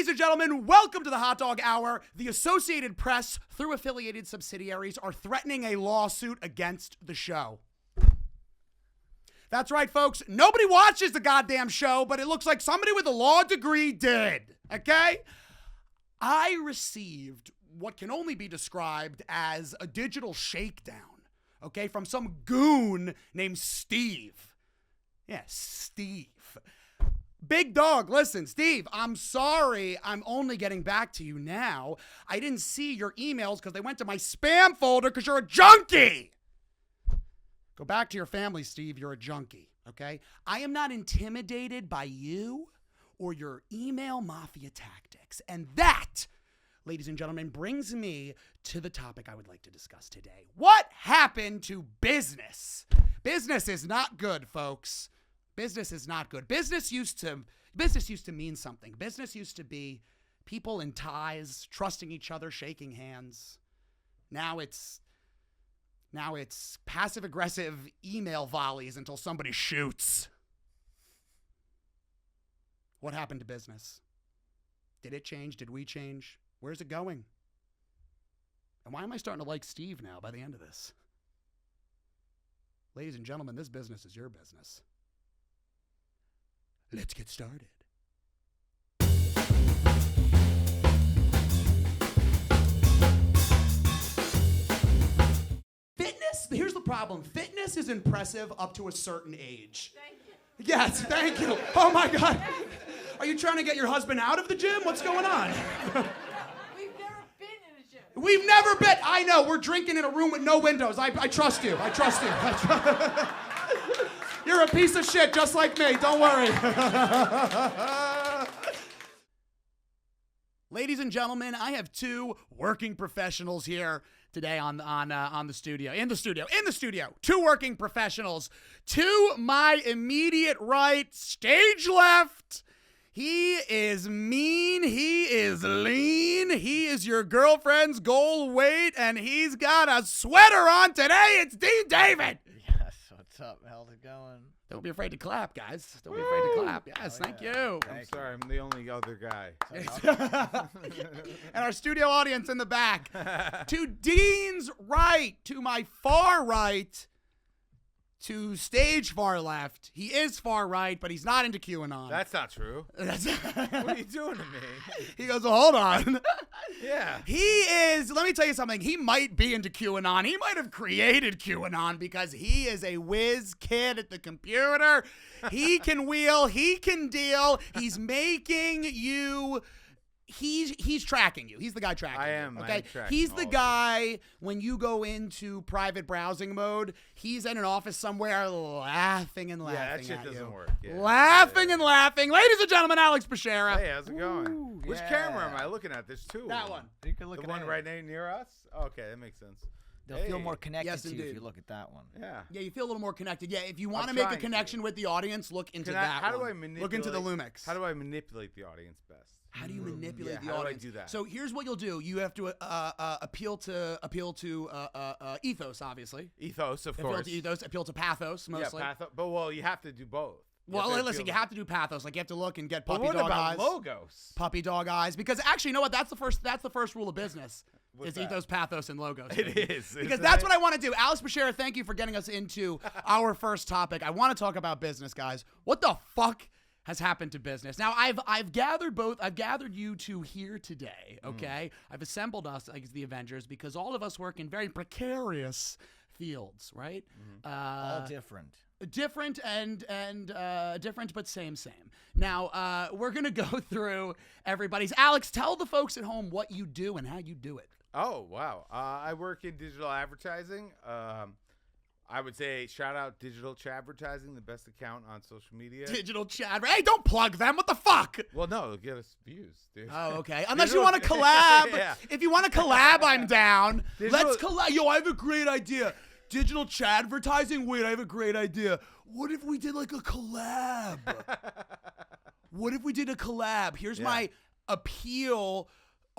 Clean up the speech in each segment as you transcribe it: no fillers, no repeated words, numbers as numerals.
Ladies and gentlemen, welcome to the Hotdog Hour. The Associated Press, through affiliated subsidiaries, are threatening a lawsuit against the show. That's right, folks. Nobody watches the goddamn show, but it looks like somebody with a law degree did, okay? I received what can only be described as a digital shakedown, okay, from some goon named Steve. Yeah, Steve. Big dog, listen, Steve, I'm sorry I'm only getting back to you now. I didn't see your emails because they went to my spam folder because you're a junkie. Go back to your family, Steve. You're a junkie, okay? I am not intimidated by you or your email mafia tactics. And that, ladies and gentlemen, brings me to the topic I would like to discuss today. What happened to business? Business is not good, folks. Business is not good. Business used to mean something. Business used to be people in ties, trusting each other, shaking hands. Now it's passive-aggressive email volleys until somebody shoots. What happened to business? Did it change? Did we change? Where's it going? And why am I starting to like Steve now by the end of this? Ladies and gentlemen, this business is your business. Let's get started. Fitness, here's the problem. Fitness is impressive up to a certain age. Thank you. Yes, thank you. Oh my God. Are you trying to get your husband out of the gym? What's going on? We've never been in a gym. We've never been. I know. We're drinking in a room with no windows. I trust you. I trust you. You're a piece of shit just like me. Don't worry. Ladies and gentlemen, I have two working professionals here today in the studio. Two working professionals. To my immediate right, stage left. He is mean. He is lean. He is your girlfriend's goal weight, and he's got a sweater on today. It's Dean David. Yes, what's up? How's it going? Don't be afraid to clap, guys. Don't be afraid to clap. Yes, thank you. I'm sorry, I'm the only other guy. And our studio audience in the back. To Dean's right, to my far right, to stage far left. He is far right, but he's not into QAnon. That's not true. What are you doing to me? He goes, well, hold on. Yeah. He is, let me tell you something. He might be into QAnon. He might have created QAnon because he is a whiz kid at the computer. He can wheel. He can deal. He's making you... He's tracking you. He's the guy tracking you. I am. Okay. Tracking He's the guy when you go into private browsing mode. He's in an office somewhere laughing and laughing. Yeah, that shit at doesn't you. work. Yeah. Laughing and laughing. Ladies and gentlemen, Alex Pischera. Hey, how's it going? Which camera am I looking at? There's two. That one. You can look The at one it. right near us? Okay, that makes sense. They'll feel more connected Yes, to you indeed. if you look at that one. Yeah. Yeah, you feel a little more connected. Yeah, if you want to I'm make a trying to. connection with the audience, look into that How do one. I manipulate? Look into the Lumix. How do I manipulate the audience best? How do you manipulate the how do I audience? do that? So here's what you'll do. You have to appeal to ethos, obviously. Ethos, of Appeal course. to ethos. Appeal to pathos, mostly. Yeah, but well, you have to do both. Well, listen, you have to do pathos. Like you have to look and get But puppy what dog about eyes. logos? Puppy dog eyes. Because actually, you know what? That's the first rule of business. What's is that? ethos, pathos, and logos. It baby. is. Because isn't that's it? what I want to do. Alex Pischera, thank you for getting us into our first topic. I want to talk about business, guys. What the fuck has happened to business? Now, I've gathered you two here today, okay? I've assembled us as the Avengers because all of us work in very precarious fields, right? All different. Different and different, but same. Now, we're going to go through everybody's. Alex, tell the folks at home what you do and how you do it. Oh, wow. I work in digital advertising. I would say shout out Digital Chadvertising, the best account on social media. Digital Chad. Hey, don't plug them. What the fuck? Well, no, it'll get us views, dude. Oh, okay. Unless you want to collab. Yeah. If you want to collab, I'm down. Digital- Let's collab. Yo, I have a great idea. Digital Chadvertising. Wait, I have a great idea. What if we did like a collab? What if we did a collab? Here's my appeal.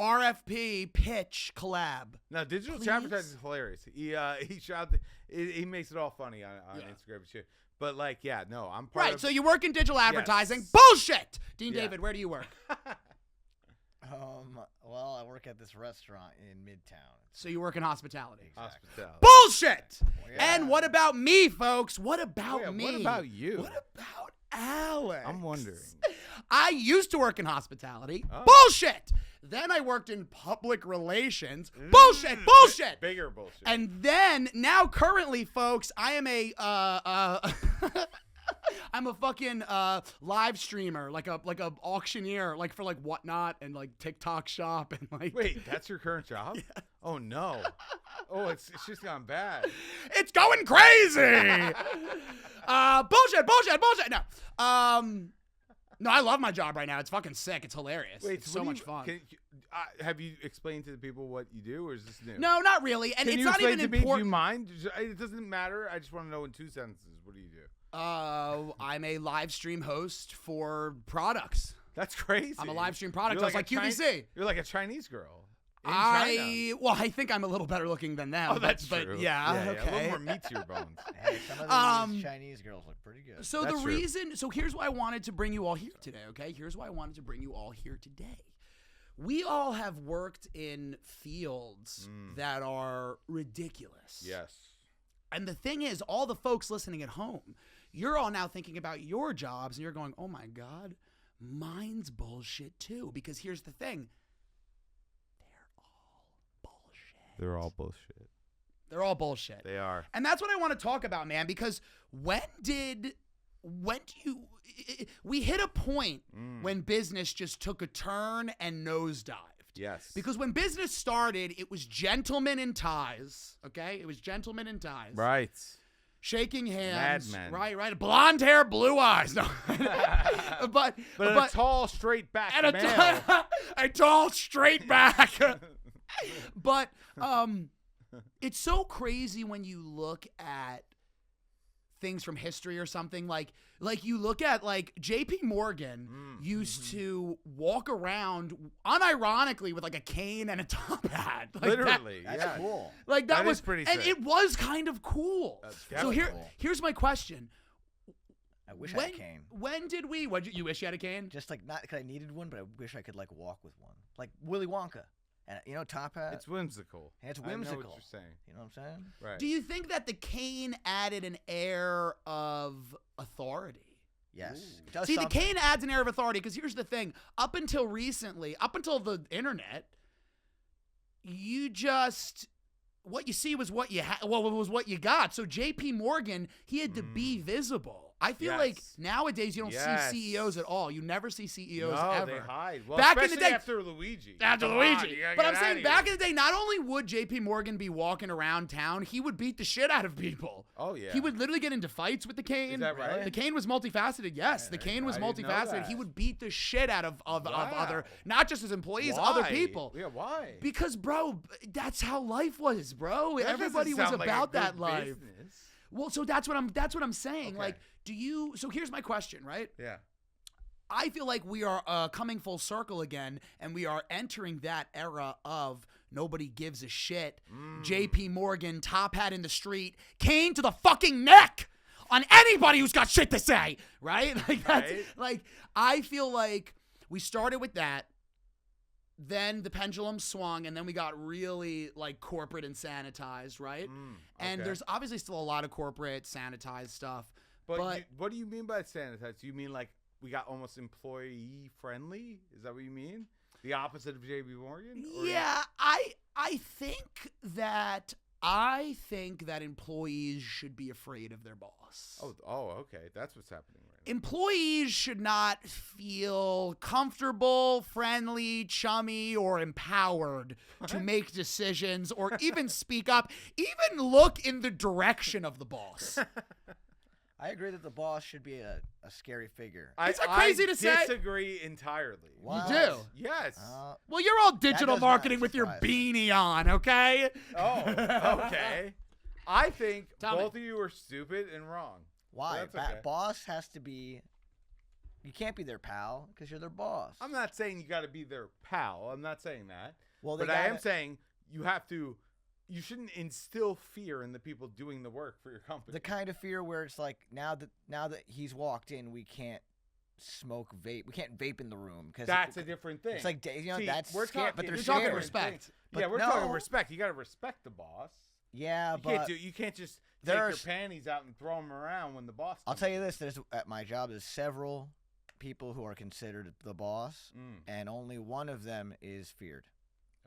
RFP pitch collab. No, Digital Please? Chadvertising is hilarious. He makes it all funny on Instagram and shit. But like, yeah, no, I'm part Right, of. so you work in digital advertising. Yes. Bullshit! Dean Yeah. David, where do you work? at this restaurant in Midtown. So you work in hospitality. Hospitality. Bullshit. Yeah. And what about me, folks? What about me? What about you? What about Alex? I'm wondering. I used to work in hospitality. Oh. Bullshit. Then I worked in public relations. Bullshit. Bullshit. Bigger bullshit. And then now currently, folks, I am a I'm a fucking live streamer, like a auctioneer, like for like Whatnot and like TikTok Shop and like. Wait, that's your current job? Yeah. Oh no. Oh, it's just gone bad. It's going crazy. Bullshit. No, I love my job right now. It's fucking sick. It's hilarious. Wait, it's so much fun. Have you explained to the people what you do, or is this new? No, not really. And Can it's you not explain even to me? Do you important. mind? It doesn't matter. I just want to know in 2 sentences. What do you do? I'm a live stream host for products. That's crazy. I'm a live stream product You're host like a QVC. You're like a Chinese girl. In China. I think I'm a little better looking than them. Oh, that's but true. Yeah, A okay. little more meat to your bones. Hey, some of these Chinese girls look pretty good. So That's the true. reason, so here's why I wanted to bring you all here today, okay? Here's why I wanted to bring you all here today. We all have worked in fields that are ridiculous. Yes. And the thing is, all the folks listening at home, you're all now thinking about your jobs and you're going, oh my God, mine's bullshit too. Because here's the thing. They're all bullshit. They're all bullshit. They are. And that's what I want to talk about, man, because we hit a point when business just took a turn and nosedived. Yes. Because when business started, it was gentlemen in ties, okay? It was gentlemen in ties. Right. Shaking hands. Madmen. Right. Blonde hair, blue eyes. No. but a tall, straight back and male. a tall, straight back. But it's so crazy when you look at things from history or something like you look at like JP Morgan used to walk around unironically with like a cane and a top hat. Like Literally, That's cool. Like that was is pretty and sick. it was kind of cool. That's So definitely cool. here's my question. I wish I had a cane. When did we? You wish you had a cane? Just like not because I needed one, but I wish I could like walk with one, like Willy Wonka, and top hat. It's whimsical. It's I know whimsical. what you're saying. You know what I'm saying? Right. Do you think that the cane added an air of authority? Yes. Ooh. It does See, something. the cane adds an air of authority because here's the thing. Up until recently, up until the internet, what you see was what you was what you got. So JP Morgan, he had to be visible. I feel like Yes. nowadays you don't Yes. see CEOs at all. You never see CEOs No, ever. they hide. Well, Back in the especially day- after Luigi. After Come Luigi. on, you gotta But get I'm saying outta back here. in the day, not only would JP Morgan be walking around town, he would beat the shit out of people. Oh yeah. He would literally get into fights with the cane. Is that right? The cane was multifaceted. Yes, the cane was I didn't know multifaceted. that. He would beat the shit out of Wow. other, not just his employees, Why? other people. Yeah, why? Because, bro, that's how life was, bro. That Everybody doesn't was sound like a about that good life. business. Well, so that's what I'm saying. Okay. Like, so here's my question, right? Yeah. I feel like we are coming full circle again, and we are entering that era of nobody gives a shit. JP Morgan, top hat in the street, cane to the fucking neck on anybody who's got shit to say, right? Like that's Right. like I feel like we started with that. Then the pendulum swung, and then we got really like corporate and sanitized, right? And okay. there's obviously still a lot of corporate sanitized stuff. But- what do you mean by sanitized? Do you mean like we got almost employee friendly? Is that what you mean? The opposite of JP Morgan? Or- Yeah, I think that employees should be afraid of their boss. Oh, okay. That's what's happening right now. Employees should not feel comfortable, friendly, chummy, or empowered to make decisions or even speak up, even look in the direction of the boss. I agree that the boss should be a scary figure. Is that crazy to say? I disagree entirely. What? You do? Yes. Well, you're all digital does not marketing with your surprise me. beanie on, okay? Oh, okay. I think Tell me. both of you are stupid and wrong. Why? That's okay. Boss has to be. You can't be their pal because you're their boss. I'm not saying you got to be their pal. I'm not saying that. Well, they but I am gotta- saying you have to. You shouldn't instill fear in the people doing the work for your company. The kind of fear where it's like now that he's walked in, we can't smoke vape. We can't vape in the room because That's a different thing. It's like See, that's we're scary, but talking- they're You're talking scary. respect. Yeah, we're no. talking respect. You got to respect the boss. Yeah, You but can't you can't just take your there's- panties out and throw them around when the boss. I'll comes tell you in. this: there's at my job, there's several people who are considered the boss, and only one of them is feared,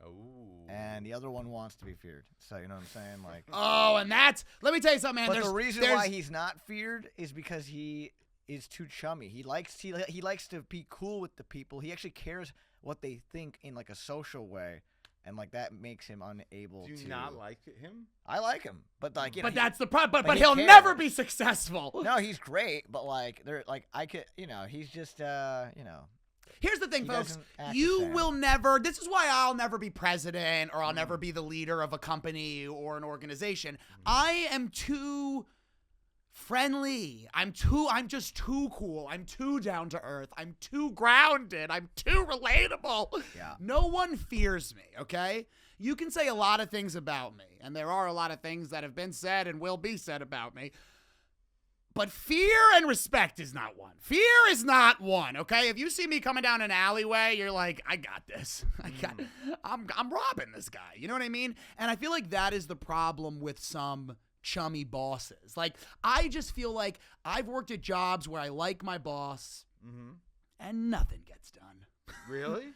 Oh. and the other one wants to be feared. So you know what I'm saying? Like, Oh, and let me tell you something, man. but the reason there's- why he's not feared is because he is too chummy. He likes to be cool with the people. He actually cares what they think in like a social way. And like that makes him unable Do you to. not like him? I like him, but like you know, But that's the problem. But he he'll cares. never be successful. no, he's great. But like they're like I could, he's just Here's the thing, He folks. doesn't act the You same. will never. This is why I'll never be president, or I'll never be the leader of a company or an organization. I am too friendly. I'm just too cool. I'm too down to earth. I'm too grounded. I'm too relatable. Yeah. No one fears me, okay? You can say a lot of things about me, and there are a lot of things that have been said and will be said about me. But fear and respect is not one. Fear is not one, okay? If you see me coming down an alleyway, you're like, I got this. I'm robbing this guy. You know what I mean? And I feel like that is the problem with some chummy bosses. Like, I just feel like I've worked at jobs where I like my boss, and nothing gets done. Really?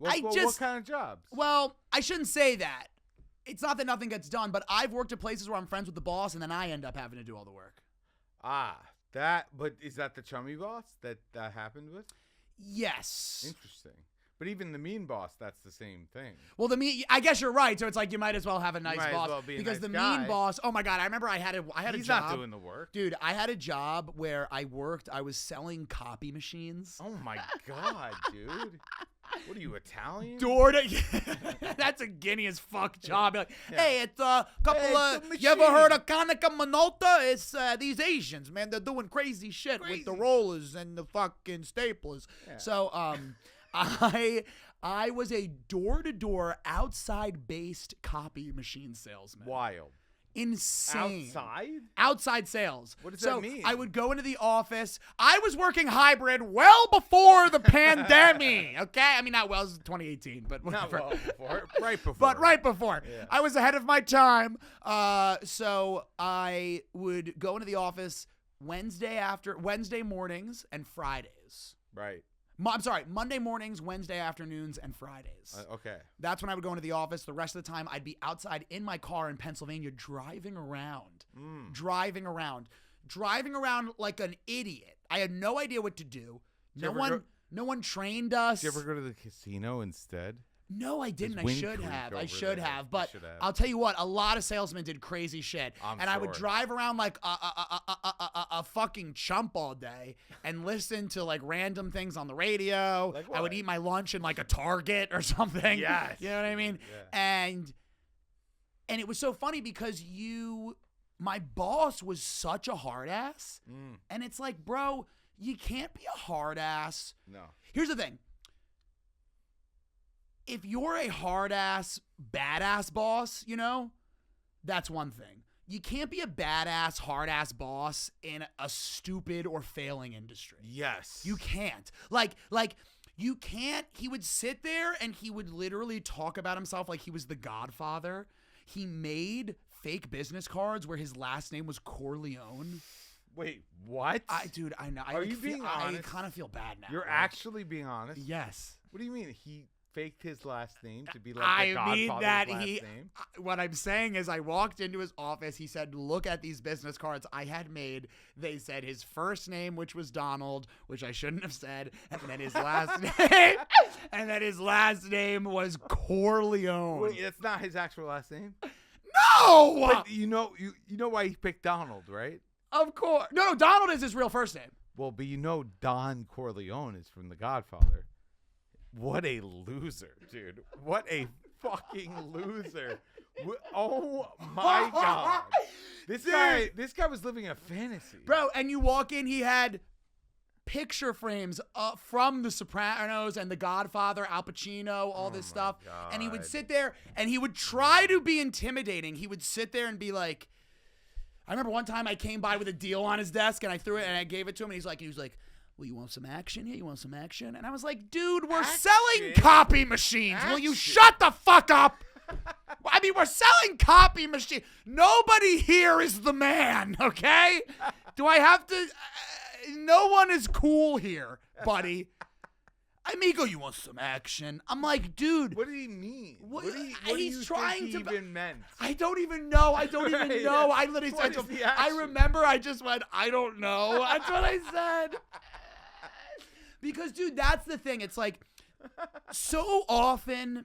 I What just- kind of jobs? Well, I shouldn't say that. It's not that nothing gets done, but I've worked at places where I'm friends with the boss, and then I end up having to do all the work. But is that the chummy boss that happened with? Yes. Interesting. But even the mean boss, that's the same thing. Well, I guess you're right. So it's like you might as well have a nice might as boss well be a because nice the guy. mean boss. Oh my God, I remember I had a He's job. not doing the work. Dude, I had a job where I was selling copy machines. Oh my God, dude. What are you, Italian? Door to that's a guinea as fuck job. Like, hey, it's a couple Hey, of. it's a You ever machine. heard of Kanika Minolta? It's these Asians, man. They're doing crazy shit with the Crazy. rollers and the fucking staplers. Yeah. So I was a door-to-door outside-based copy machine salesman. Wild. Insane. Outside sales. What does so that mean? I would go into the office. I was working hybrid well before the pandemic. Okay, I mean not well. It was 2018, but Not whatever. well before. Right before. But right before. Yeah. I was ahead of my time. So I would go into the office Wednesday mornings and Fridays. Right. I'm sorry, Monday mornings, Wednesday afternoons, and Fridays. Okay. That's when I would go into the office. The rest of the time, I'd be outside in my car in Pennsylvania driving around like an idiot. I had no idea what to do. Did you ever No one trained us. Did you ever go to the casino instead? No, I didn't. I Wind should Creek have. I over should there. have. You But should have. I'll tell you what, a lot of salesmen did crazy shit. I'm I would sure. drive around like a fucking chump all day and listen to like random things on the radio. Like I would what? eat my lunch in like a Target or something. Yes. You know what I mean? Yeah. And it was so funny because my boss was such a hard ass. And it's like, bro, you can't be a hard ass. No. Here's the thing. If you're a hard-ass, badass boss, that's one thing. You can't be a badass, hard-ass boss in a stupid or failing industry. Yes. You can't. Like you can't. He would sit there and he would literally talk about himself like he was the Godfather. He made fake business cards where his last name was Corleone. Wait, what? Dude, I know. Are you being honest? I kind of feel bad now. You're Like, actually being honest? Yes. What do you mean? He faked his last name to be like the I mean Godfather's that last he. name? What I'm saying is, I walked into his office. He said, "Look at these business cards I had made." They said his first name, which was Donald, which I shouldn't have said, and then his last name, was Corleone. Wait, that's not his actual last name? No, But you know why he picked Donald, right? of course, no. Donald is his real first name. Well, but Don Corleone is from The Godfather. What a loser, dude. What a fucking loser. Oh my God. This guy was living a fantasy. Bro, and you walk in, he had picture frames from The Sopranos and The Godfather, Al Pacino, all this stuff. And he would God. sit there and he would try to be intimidating. He would sit there and be like, I remember one time I came by with a deal on his desk and I threw it and I gave it to him and he was like, well, you want some action here? You want some action? And I was like, dude, we're Action? selling copy machines. Will you Action. shut the fuck up? I mean, we're selling copy machines. Nobody here is the man, okay? Do I have to? No one is cool here, buddy. Amigo, you want some action? I'm like, dude. What did he mean? What- What do you he's trying think to he even meant? I don't even know. I don't even Right, know. yeah. I literally What said, is the I action? remember I just went, I don't know. That's what I said. Because, dude, that's the thing. It's like, so often,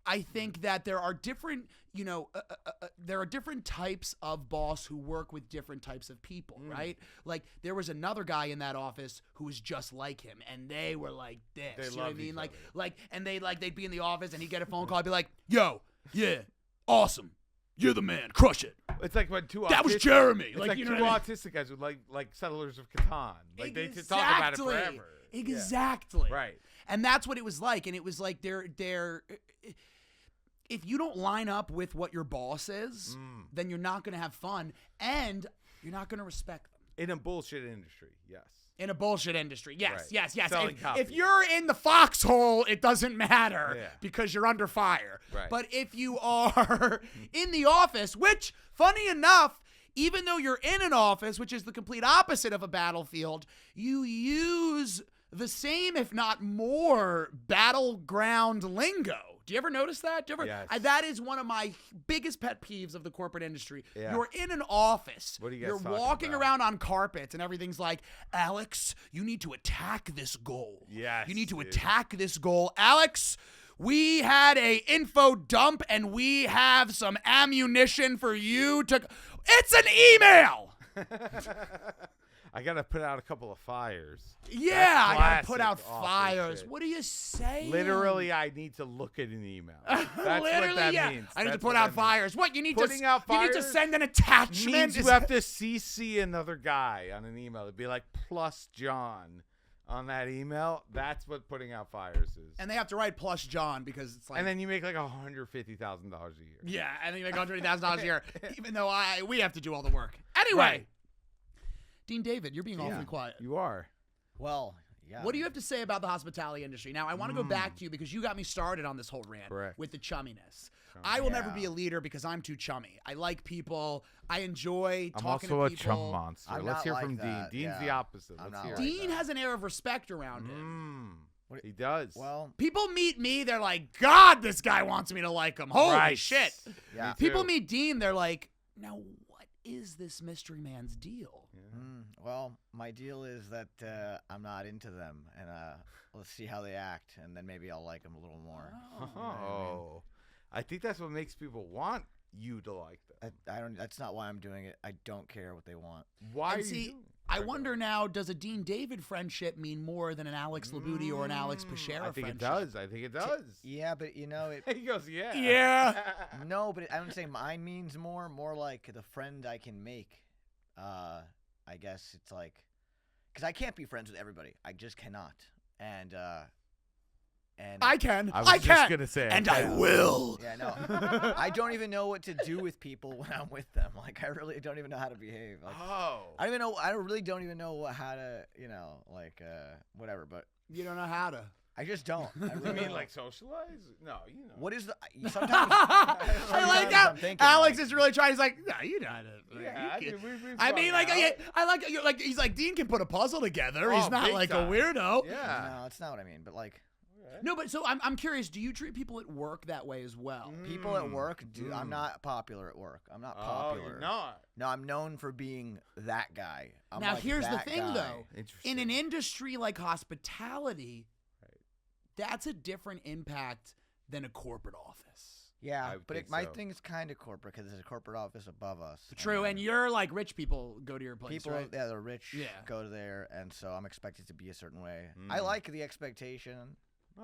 I think that there are different, there are different types of boss who work with different types of people, right? Like, there was another guy in that office who was just like him, and they were like this. They you know what I loved mean? each And they'd be in the office, and he'd get a phone call, I'd be like, yo, yeah, awesome. You're the man. Crush it. It's like when two. That was autistic- Jeremy. It's Like, like you two know what I mean? autistic guys with like Settlers of Catan. Like they could talk about it forever. Yeah. Exactly. Right. And that's what it was like. And it was like they're if you don't line up with what your boss is, then you're not going to have fun and you're not going to respect them. In a bullshit industry, yes. In a bullshit industry. Yes, Right. yes. Selling If copy. you're in the foxhole, it doesn't matter Yeah. because you're under fire. Right. But if you are in the office, which, funny enough, even though you're in an office, which is the complete opposite of a battlefield, you use the same, if not more, battleground lingo. Do you ever notice that? Do you ever? Yes. That is one of my biggest pet peeves of the corporate industry. Yeah. You're in an office. What are you guys You're talking walking about? around on carpets and everything's like, Alex, you need to attack this goal. Yes, You need to dude. attack this goal. Alex, we had a info dump and we have some ammunition for you to... It's an email! I gotta put out a couple of fires. Yeah, I gotta put out classic office fires. shit. What are you saying? Literally, I need to look at an email. That's Literally, what that yeah. means. I need to That's put what out that means. fires. What, you need Putting to out You need to fires send an attachment? Means you Is- have to CC another guy on an email. It'd be like plus John on that email. That's what putting out fires is. And they have to write plus John because it's like... And then you make like $150,000 a year. yeah, and then you make $120,000 a year, even though we have to do all the work. Anyway, Right. Dean David, you're being awfully quiet. You are. Well, yeah. What do you have to say about the hospitality industry? Now, I want to go back to you because you got me started on this whole rant Correct. with the chumminess. I will never be a leader because I'm too chummy. I like people. I enjoy I'm talking also to a people. chum monster. I'm Let's not hear like from that, Dean. Dean's yeah. the opposite. I'm Let's not hear like it. Dean has an air of respect around him. He does. Well, People meet me, they're like, God, this guy wants me to like him. Holy Right. shit. yeah. Me People too. meet Dean, they're like, now what is this mystery man's deal? Well, my deal is that I'm not into them, and let's see how they act, and then maybe I'll like them a little more. Oh, I think that's what makes people want you to like them. I don't. That's not why I'm doing it. I don't care what they want. Why? And are you see, doing it? I wonder now, does a Dean David friendship mean more than an Alex Labuti or an Alex Pischera I think friendship? it does. I think it does. Yeah, but you know it. He goes, yeah. Yeah. No, but I would say mine means more like the friend I can make. I guess it's like, because I can't be friends with everybody. I just cannot. And I can. I was I just can. gonna say I and I can. will. yeah, no, I don't even know what to do with people when I'm with them. Like I really don't even know how to behave. Like, Oh. I don't even know. I really don't even know how to, whatever. But You don't know how to. I just don't. I You really mean don't. like socialize? No, you know. What is the? Sometimes I like sometimes how I'm thinking, Alex like, is really trying. He's like, no, you know how to. Yeah, you can." we've I mean, gone like, out. I like, you're like, he's like, Dean can put a puzzle together. He's Oh, not big like time. a weirdo. Yeah. No, that's not what I mean. But like No, but so I'm curious. Do you treat people at work that way as well? people at work, I'm not popular at work. I'm not popular. Oh, you're not. No, I'm known for being that guy. I'm Now, like here's the that thing, guy. though. Interesting. In an industry like hospitality, that's a different impact than a corporate office. Yeah, I would but think my so. thing's kind of corporate because there's a corporate office above us. True, and you're like rich people go to your place, people, right? yeah, the rich Yeah. go to there, and so I'm expected to be a certain way. I like the expectation,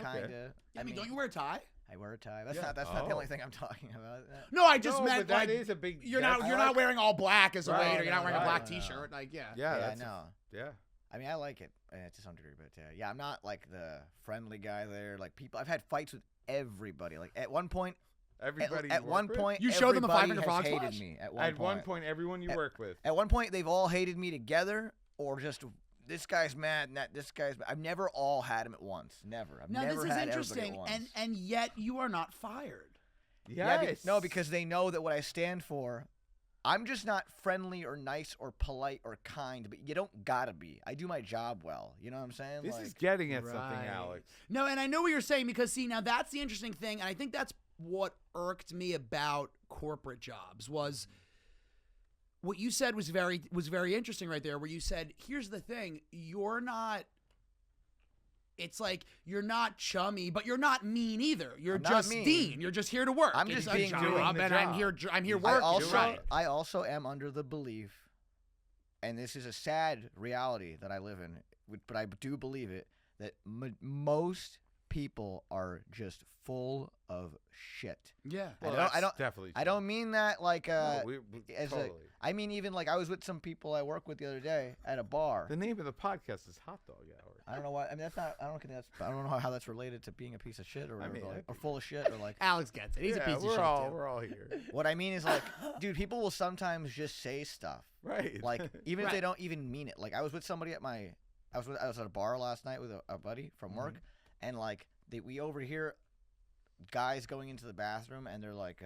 kind of. I mean, don't you wear a tie? I wear a tie. That's Yeah. not. That's not the only Oh. thing I'm talking about. No, I just No, meant but like that is a big. you're that's- not you're I not like- wearing all black as a Right, waiter. You're not wearing a right, black right. T-shirt. Like, yeah. Yeah, Yeah, that's I know. Yeah. I mean, I like it to some degree, but yeah, I'm not like the friendly guy there. Like people, I've had fights with everybody. Like at one point, Everybody. at you one work with? point, You showed them the everybody 500 has frog hated splash? me. At one point, everyone you work with. At one point, they've all hated me together, or just this guy's mad, and this guy's mad. I've never all had him at once. Never. I've Now never this is had interesting, everybody at once. and yet you are not fired. Yeah, Yes. no, because they know that what I stand for, I'm just not friendly or nice or polite or kind, but you don't gotta be. I do my job well. You know what I'm saying? This like, is getting at something, Right. Alex. No, and I know what you're saying because see, now that's the interesting thing, and I think that's what irked me about corporate jobs was what you said was very interesting right there, where you said, here's the thing, you're not. It's like you're not chummy, but you're not mean either. You're I'm not just mean. Dean. You're just here to work. I'm It's just a being job, doing the and job. I'm here I working. also, Right. I also am under the belief, and this is a sad reality that I live in, but I do believe it, that most people are just full of shit. Yeah. I Well, don't- I that's don't- definitely. I don't mean that like No, as totally. I mean even like I was with some people I work with the other day at a bar. The name of the podcast is Hotdog Hour. I don't know why. I mean that's not. I don't know how that's related to being a piece of shit or whatever, mean, but, I like, or think- full of shit or like. Alex gets it. He's a piece of shit too. We're all here. What I mean is like, dude, people will sometimes just say stuff. Right. Like even if they Right. don't even mean it. Like I was with somebody at I was at a bar last night with a buddy from work, and like we overhear guys going into the bathroom and they're like,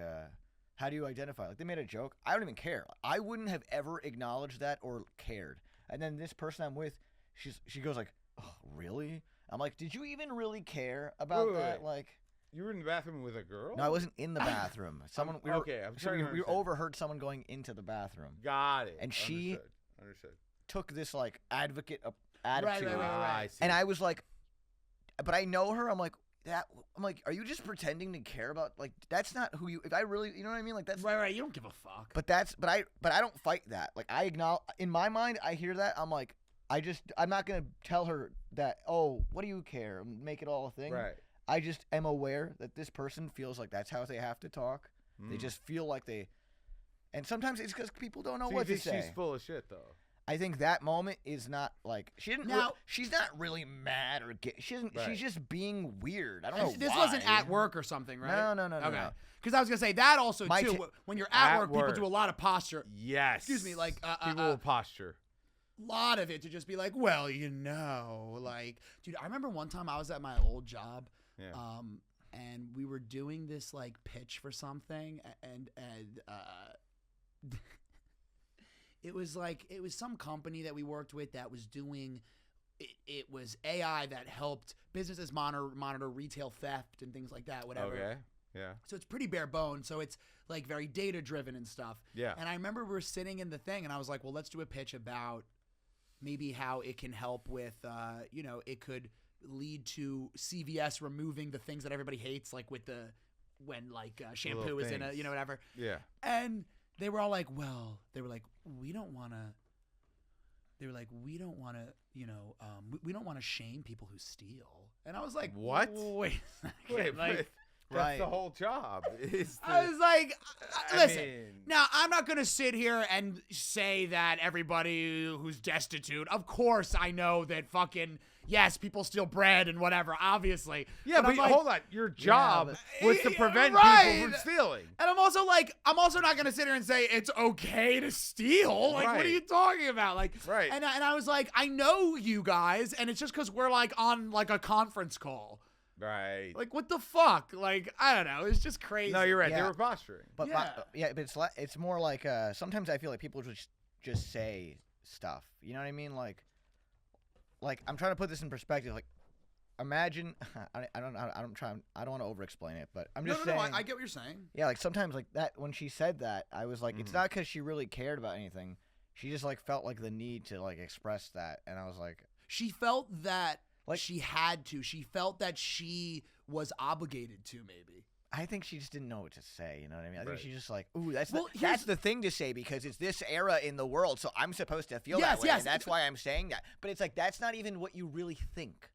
"How do you identify?" Like they made a joke. I don't even care. I wouldn't have ever acknowledged that or cared. And then this person I'm with, she goes like, "Oh, really?" I'm like, "Did you even really care about Wait, wait, that?" wait. Like. You were in the bathroom with a girl? No, I wasn't in the bathroom. Someone we were, okay, I'm so trying we, to we understand. overheard someone going into the bathroom. Got it. And she- Understood. Took this like advocate attitude, right. I see. and I was like, but I know her. I'm like, are you just pretending to care about? Like, that's not who you. If I really, you know what I mean? Like that's. Right. You don't give a fuck. But I don't fight that. Like I acknowledge in my mind, I hear that. I'm like, I'm not gonna tell her that. Oh, what do you care? Make it all a thing. Right. I just am aware that this person feels like that's how they have to talk. They Mm. just feel like they, and sometimes it's because people don't know So what you to think say. she's full of shit, though? I think that moment is not like she didn't. Now- She's not really mad or she isn't. Right. She's just being weird. I don't know. This why. wasn't at work or something, right? No. Okay. Because I was gonna say that also My too. ta- When you're at At work, people work. do a lot of posture. Yes. Excuse me, like People will posture. lot of it to just be like, well, like, dude. I remember one time I was at my old job, Yeah. and we were doing this like pitch for something, and it was some company that we worked with that was doing. It was AI that helped businesses monitor retail theft and things like that, whatever. Okay. Yeah. So it's pretty bare bones. So it's like very data driven and stuff. Yeah. And I remember we were sitting in the thing and I was like, well, let's do a pitch about maybe how it can help with, it could lead to CVS removing the things that everybody hates, like with when shampoo Little is in things. whatever. Yeah. And they were all like, we don't want to. They were like, we don't want to, we don't want to shame people who steal. And I was like, What? Wait a second. Wait, like, but that's Right. the whole job. I was like, listen. mean- Now, I'm not going to sit here and say that everybody who's destitute, of course I know that fucking, yes, people steal bread and whatever, obviously. Yeah, but I'm like, hold on. Your job was to prevent right. people from stealing. And I'm also not going to sit here and say it's okay to steal. Like, what are Right. you talking about? Like, Right. And I was like, I know you guys, and it's just because we're like on like a conference call. Right. Like, what the fuck? Like, I don't know. It's just crazy. No, you're right. They Yeah. were posturing. But Yeah. but it's more like sometimes I feel like people just say stuff. You know what I mean? Like I'm trying to put this in perspective. Like imagine I don't want to over explain it, but I'm just saying. No, I get what you're saying. Yeah, like sometimes like that when she said that, I was like, it's not because she really cared about anything. She just like felt like the need to like express that, and I was like, She felt that Like- she had to. She felt that she was obligated to, maybe. I think she just didn't know what to say. You know what I mean? I Right. think she's just like, ooh, that's Well, that's the thing to say because it's this era in the world, so I'm supposed to feel Yes, that way, yes, and that's why I'm saying that. But it's like that's not even what you really think.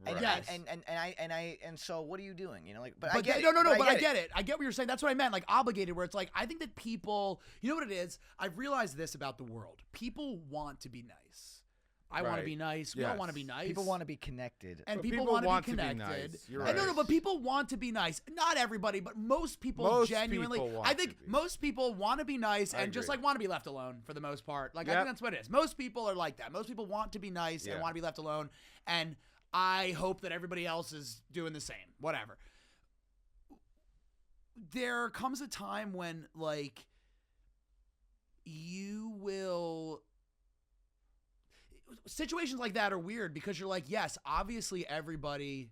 And, Right. Yes. and so what are you doing? You know, like, but I But get it. no, but I it. get it. I get what you're saying. That's what I meant, like obligated, where it's like, I think that people, you know what it is? I've realized this about the world. People want to be nice. I want to Right. be nice. We all want to be Yes. nice. People want to be connected. and But people people want want to to be be connected. nice. You're I know, right. but people want to be nice. Not everybody, but most people Most genuinely. people want I think to be. most people want to be nice I and just agree. like want to be left alone for the most part. Like I Yep. think that's what it is. Most people are like that. Most people want to be nice and Yeah. want to be left alone. And I hope that everybody else is doing the same. Whatever. There comes a time when like you will. Situations like that are weird because you're like, yes, obviously everybody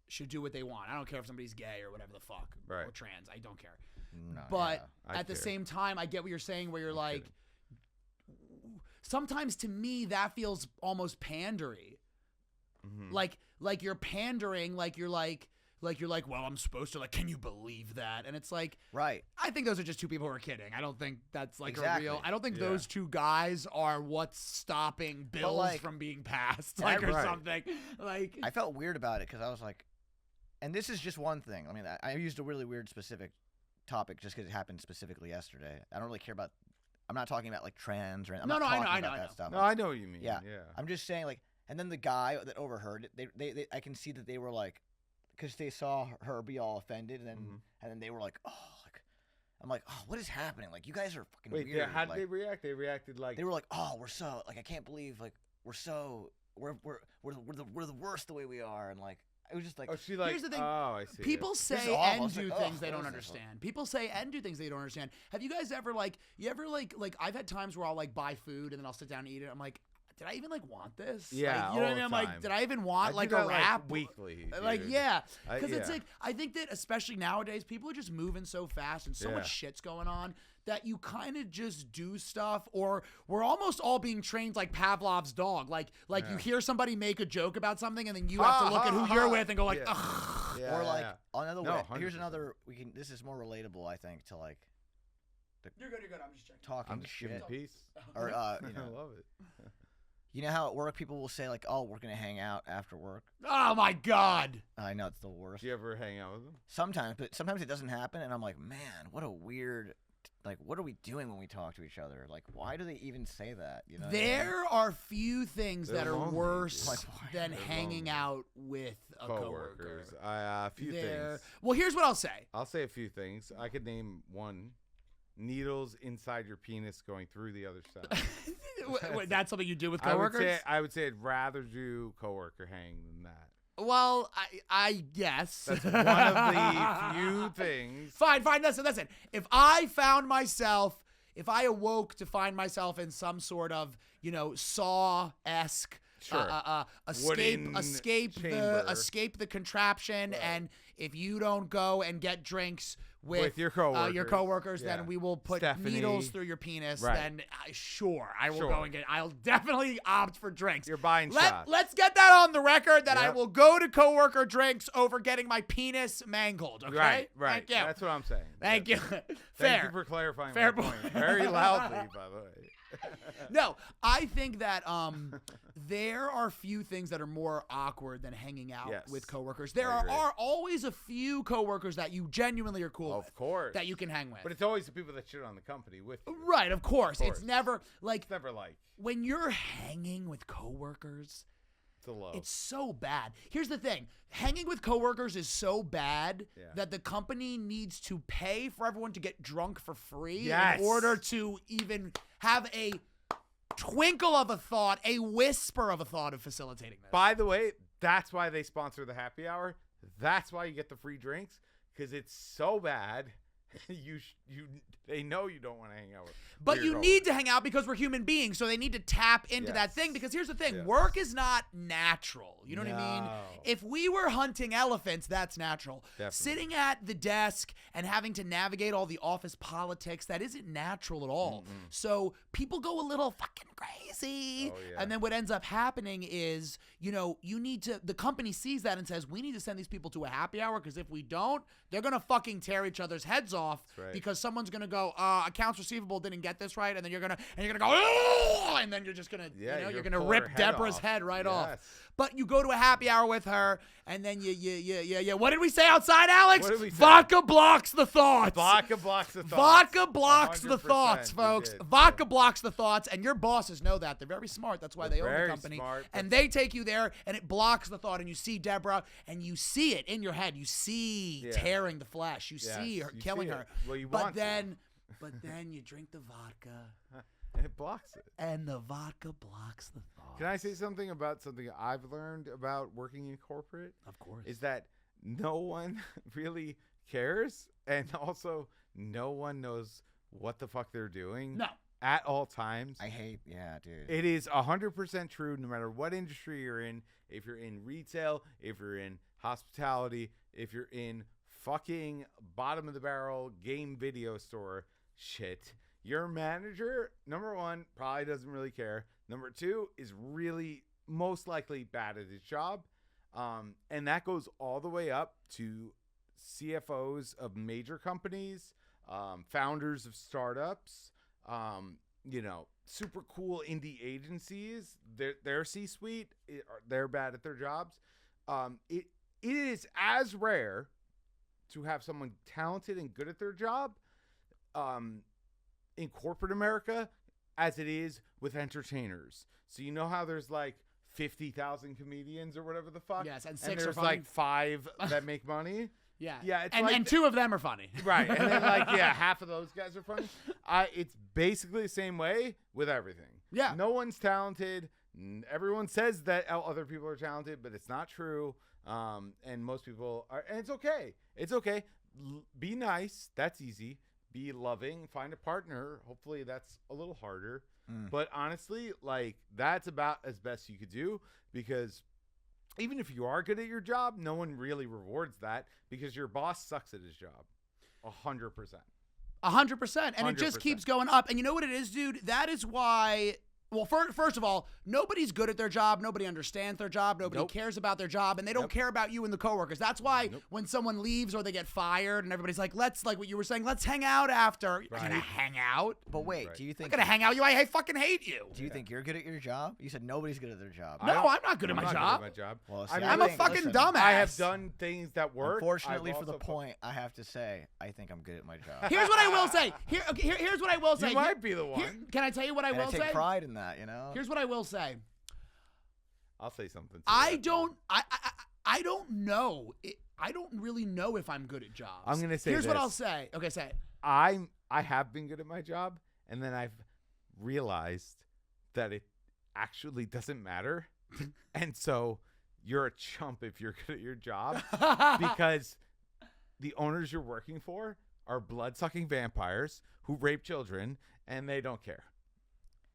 should do what they want. I don't care if somebody's gay or whatever the fuck or Right. trans. I don't care. No, But I at the care. same time, I get what you're saying where you're I'm like, sometimes to me that feels almost pandery. Mhm. Like you're pandering, like you're like, well, I'm supposed to, like, can you believe that? And it's like, right. I think those are just two people who are kidding. I don't think that's like Exactly. a real. I don't think Yeah. those two guys are what's stopping bills like- from being passed, and like or Right. something. Like I felt weird about it because I was like, and this is just one thing. I mean, I used a really weird specific topic just because it happened specifically yesterday. I don't really care about. I'm not talking about like trans or. I'm No, not no, I talking know, about I that know. stuff. No, I know what you mean. Yeah. Yeah. I'm just saying like, and then the guy that overheard it, they I can see that they were like, because they saw her be all offended, and then Mhm. and then they were like, oh, like, I'm like, oh, what is happening? Like, you guys are fucking Wait, weird. yeah, how did like, they react? They reacted like they were like, oh, we're so like, I can't believe like we're the worst the way we are, and like it was just like, Oh, she like. Here's the thing. Oh, I see. people is say awful. and It's do like, things ugh, they don't what is this? understand. People say and do things they don't understand. Have you guys ever like I've had times where I'll like buy food and then I'll sit down and eat it. I'm like, did I even like want this? Yeah, like, you know all what I mean? the I'm like, time. did I even I want do like that, a wrap? weekly. Like dude. yeah, because it's yeah. like I think that especially nowadays people are just moving so fast and so Yeah. much shit's going on that you kind of just do stuff, or we're almost all being trained like Pavlov's dog. Like you Yeah. hear somebody make a joke about something and then you Ha, have to look at ha, who you're ha. with and go like, Yeah. ugh. Yeah, or like yeah. another No, way. Here's 100%. another. This is more relatable, I think, to like You're good. I'm just checking. talking I'm just giving shit. peace. Or I you know, love it. you know how at work people will say like, oh, we're gonna hang out after work. Oh my god. I know it's the worst. Do you ever hang out with them? Sometimes, but sometimes it doesn't happen, and I'm like, man, what a weird. Like, what are we doing when we talk to each other? Like, why do they even say that? You know, what I mean? There are few things They're that are lonely, worse dude. Like, why? than They're hanging lonely. out with a coworker. Coworkers. A few things. Well, here's what I'll say. I'll say a few things. I could name one. Needles inside your penis going through the other side. Wait, that's something you do with I would coworkers? say I'd rather do coworker hang than that. Well, I guess. That's one of the few things. Fine. Listen. If I awoke to find myself in some sort of, Saw-esque Sure. Wooden escape the contraption, Right. and if you don't go and get drinks with your coworkers, yeah. then we will put Stephanie. needles through your penis. Right. Then sure, I will Sure. go and get. I'll definitely opt for drinks. You're buying shots. Let's get that on the record that I Yep. will go to coworker drinks over getting my penis mangled. Okay, Right. Thank you. That's what I'm saying. Thank you. Thank Fair. you for clarifying Fair my point. point. Very loudly, by the way. No, I think that there are few things that are more awkward than hanging out Yes. with coworkers. There I agree. are always a few coworkers that you genuinely are cool Of with, course. that you can hang with. But it's always the people that shit on the company with you. Right, of course. It's course. never like It's never like when you're hanging with coworkers. it's a low. It's so bad. Here's the thing. Hanging with coworkers is so bad Yeah. that the company needs to pay for everyone to get drunk for free Yes. in order to even have a twinkle of a thought, a whisper of a thought of facilitating this. By the way, that's why they sponsor the happy hour. That's why you get the free drinks, because it's so bad. They know you don't want to hang out with. But you weird need to hang out because we're human beings, so they need to tap into that Yes. thing. Because here's the thing, Yes. work is not natural. You know what I mean? No. If we were hunting elephants, that's natural. Definitely. Sitting at the desk and having to navigate all the office politics, that isn't natural at all. So people go a little fucking crazy. Oh, yeah. And then what ends up happening is, the company sees that and says, we need to send these people to a happy hour, because if we don't, they're going to fucking tear each other's heads off right. because someone's gonna go, accounts receivable didn't get this right, and then you're gonna go, oh, and then you're just gonna, you're gonna pull rip her head Deborah's off. head right off. Yes. But you go to a happy hour with her, and then what did we say outside, Alex? What did we say? Vodka blocks the thoughts. Vodka blocks the thoughts. Vodka blocks the 100% thoughts, we folks. did. Vodka blocks the thoughts, and your bosses know that. They're very smart. That's why They're they own the very company. smart. And they take you there, and it blocks the thought, and you see Deborah, and you see it in your head. You see tearing the flesh. You see her you killing see her. it. Well, you but want to. then you drink the vodka, And it blocks it. and the vodka blocks the thought. Can I say something about something I've learned about working in corporate? Of course. Is that no one really cares, and also no one knows what the fuck they're doing. No. At all times. Yeah, dude. It is 100% true no matter what industry you're in. If you're in retail, if you're in hospitality, if you're in fucking bottom of the barrel game video store shit, your manager, number one, probably doesn't really care. Number two, is really most likely bad at his job. And that goes all the way up to CFOs of major companies, founders of startups, super cool indie agencies. Their C-suite, they're bad at their jobs. It is as rare to have someone talented and good at their job in corporate America as it is with entertainers. So you know how there's like 50,000 comedians or whatever the fuck? Yes, and 6 and are there's funny. like 5 that make money? Yeah. Yeah, it's and, like and 2 of them are funny. Right. And then half of those guys are funny. It's basically the same way with everything. Yeah. No one's talented. Everyone says that other people are talented, but it's not true. And most people are, and it's okay. It's okay. Be nice. That's easy. Be loving. Find a partner. Hopefully that's a little harder. But honestly, that's about as best you could do, because even if you are good at your job, no one really rewards that because your boss sucks at his job. 100%. 100%. And it just 100%. keeps going up. And you know what it is, dude? That is why. Well, first of all, nobody's good at their job. Nobody understands their job. Nobody cares about their job. And they don't care about you and the coworkers. That's why when someone leaves or they get fired and everybody's like, like what you were saying, let's hang out after. You're going to hang out? But wait, Right. do you I'm think going to hang out. I fucking hate you. Do you think you're good at your job? You said nobody's good at their job. No, I'm not good at I'm my not job. Good at my job. Well, see, I mean, I'm a think- fucking listen, dumbass. I have done things that work. Unfortunately, I've for the also point, I have to say, I think I'm good at my job. Here's what I will say. Here's what I will say. You might be the one. Can I tell you what I And will I take say? pride in that, you know? Here's what I will say. I'll say something. I don't know. I don't really know if I'm good at jobs. I'm gonna say Here's what this. I'll say. Okay, say it. I have been good at my job, and then I've realized that it actually doesn't matter, and so you're a chump if you're good at your job because the owners you're working for are blood-sucking vampires who rape children, and they don't care.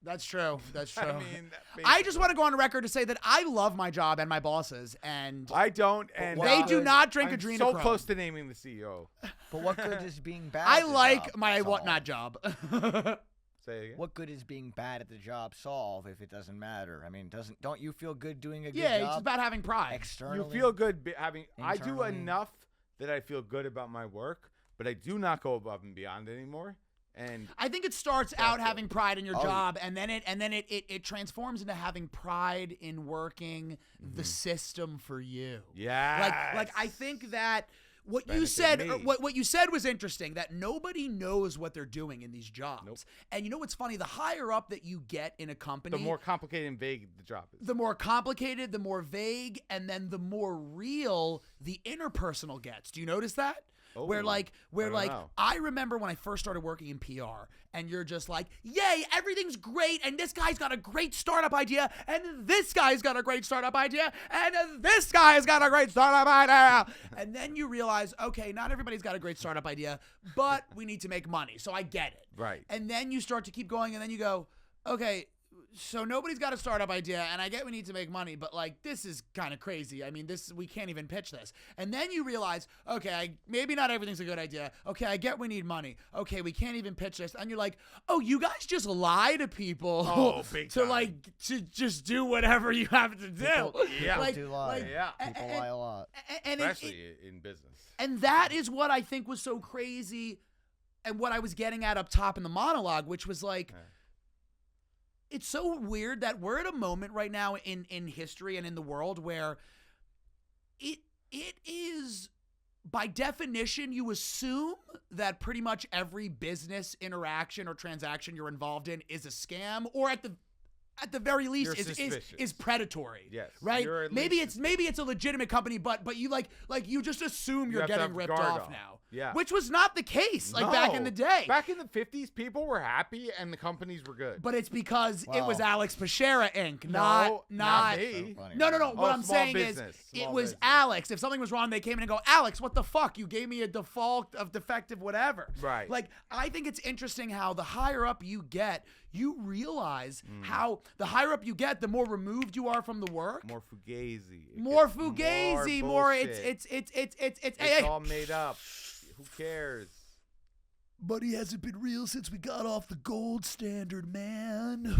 That's true. That's true. I mean, I just want to go on record to say that I love my job and my bosses, and I don't, and they do not drink I'm adrenochrome. so close to naming the CEO. But what good is being bad I at the like job my solve? whatnot job. Say it again. What good is being bad at the job solve if it doesn't matter? I mean, don't you feel good doing a good Yeah, job? it's about having pride. Externally. You feel good having. I do Internally. enough that I feel good about my work, but I do not go above and beyond anymore. And I think it starts out it. having pride in your Oh, job, and then it transforms into having pride in working the system for you. yeah, Like I think that what you Benefit said, me. what you said was interesting. That nobody knows what they're doing in these jobs. Nope. And you know what's funny? The higher up that you get in a company, the more complicated and vague the job is. the more complicated, the more vague, and then the more real the interpersonal gets. Do you notice that? Oh, where I don't know. I remember when I first started working in PR, and you're just like, yay, everything's great, and this guy's got a great startup idea, and this guy's got a great startup idea, and this guy's got a great startup idea. And then you realize, okay, not everybody's got a great startup idea, but we need to make money, so I get it. Right. And then you start to keep going, and then you go, okay, so nobody's got a startup idea, and I get we need to make money, but this is kind of crazy. I mean, we can't even pitch this. And then you realize, okay, maybe not everything's a good idea. Okay, I get we need money. Okay, we can't even pitch this. And you're like, oh, you guys just lie to people Oh, big to time. to just do whatever you have to do. People do lie. Yeah. People lie a lot. And Especially in business. and that is what I think was so crazy and what I was getting at up top in the monologue, which was like, it's so weird that we're at a moment right now in history and in the world where it is, by definition, you assume that pretty much every business interaction or transaction you're involved in is a scam, or at the very least is predatory. Yes. Right? Maybe it's a legitimate company, but you like you just assume you're getting ripped off now. Yeah. Which was not the case back in the day. Back in the 50s, people were happy and the companies were good. But it's because it was Alex Pischera Inc. not Me. So funny, No. man. What I'm small saying business. is, it Small was business. Alex. If something was wrong, they came in and go, Alex, what the fuck? You gave me a default of defective whatever. Right. Like, I think it's interesting how the higher up you get, you realize how the higher up you get, the more removed you are from the work. More fugazi. More fugazi. More bullshit. It's all made up. Who cares? Money hasn't been real since we got off the gold standard, man.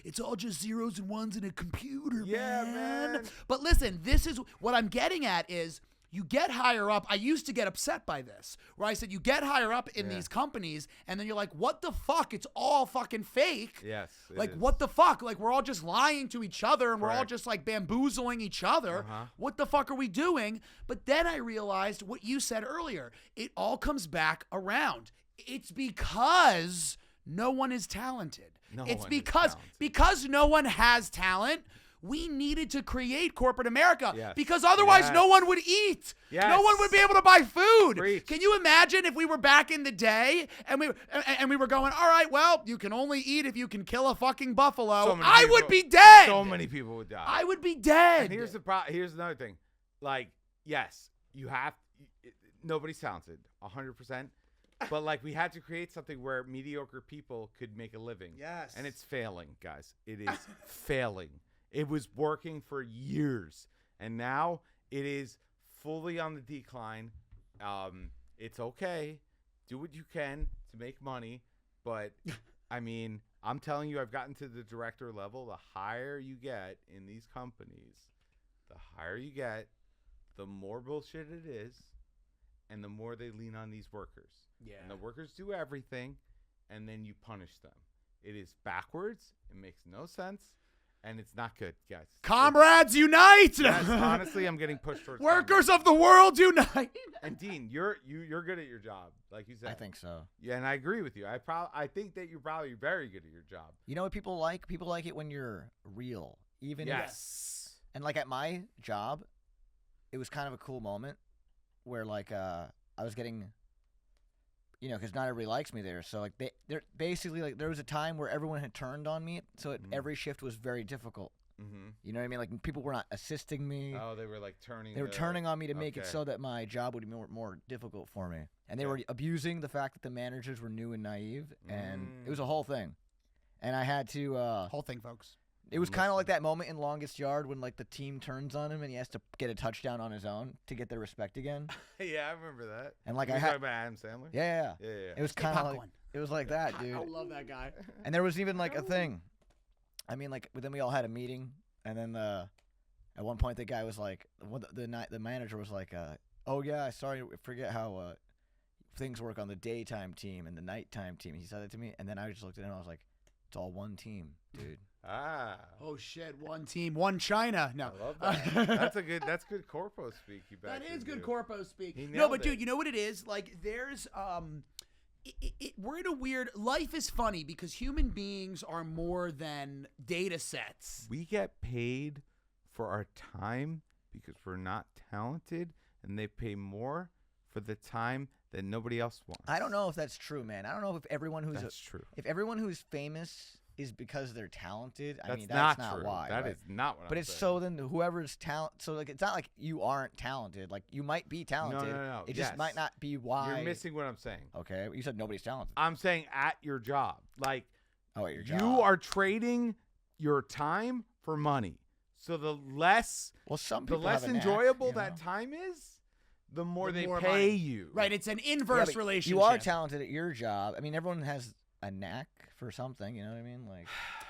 It's all just zeros and ones in a computer, Yeah, man. But listen, this is what I'm getting at is you get higher up. I used to get upset by this, where I said you get higher up in these companies, and then you're like, what the fuck? It's all fucking fake. Yes. it Like, is. what the fuck? Like, we're all just lying to each other, and we're all Correct. just, like, bamboozling each other. What the fuck are we doing? But then I realized what you said earlier. It all comes back around. It's because no one is talented. No It's one is because talented. no one has talent. We needed to create corporate America Yes. because otherwise Yes. no one would eat. Yes. No one would be able to buy food. Preach. Can you imagine if we were back in the day and we were going, all right, well, you can only eat if you can kill a fucking buffalo. So many I people- would be dead. So many people would die. I would be dead. And here's another thing. Like, yes, nobody's talented, 100%. But like, we had to create something where mediocre people could make a living. Yes. And it's failing, guys. It is failing. It was working for years, and now it is fully on the decline. It's okay. Do what you can to make money, but I mean, I'm telling you, I've gotten to the director level. The higher you get in these companies, the more bullshit it is, and the more they lean on these workers. Yeah. And the workers do everything, and then you punish them. It is backwards. It makes no sense. And it's not good, guys. Comrades unite! Yes, honestly, I'm getting pushed towards Workers of the world unite! And Dean, you're good at your job, like you said. I think so. Yeah, and I agree with you. I think that you're probably very good at your job. You know what people like? People like it when you're real. Even Yes. And like at my job, it was kind of a cool moment where like I was getting, because not everybody likes me there. So like they're basically like there was a time where everyone had turned on me, so every shift was very difficult. Mm-hmm. You know what I mean? Like people were not assisting me. Oh, they were like turning. They were turning on me to make it okay. so that my job would be more difficult for me. And they were abusing the fact that the managers were new and naive, and it was a whole thing. And I had to Whole thing, folks. it was kind of like that moment in Longest Yard when like the team turns on him and he has to get a touchdown on his own to get their respect again. Yeah, I remember that. And like You I talking had about Adam Sandler. yeah. Yeah. It was kind of like popcorn. it was like that, dude. I love that guy. And there was even like a thing. I mean, like, but then we all had a meeting, and then at one point the guy was like, the manager was like, "Oh yeah, sorry, forget how things work on the daytime team and the nighttime team." He said that to me, and then I just looked at him. and I was like, "It's all one team, dude." Ah. Oh shit! One team, one China. No, I love that. That's good corpo speak. You that back is good into. corpo speak. He No, nailed but it. dude, you know what it is? Like, there's we're in a weird. Life is funny because human beings are more than data sets. We get paid for our time because we're not talented, and they pay more for the time that nobody else wants. I don't know if that's true, man. I don't know if everyone who's That's true. if everyone who's famous is because they're talented. I That's mean, that's not true. why. That right? is not what But I'm it's saying. so then whoever's talent. So like it's not like you aren't talented. Like you might be talented. no. It just Yes. might not be why. You're missing what I'm saying. Okay, you said nobody's talented. I'm saying at your job. Like, Oh, at your job. you are trading your time for money. So the less Some people less have a knack, enjoyable you know? that time is, the more The they more pay money. you. Right, it's an Yeah, inverse but relationship. You are talented at your job. I mean, everyone has a knack for something. You know what I mean? Like,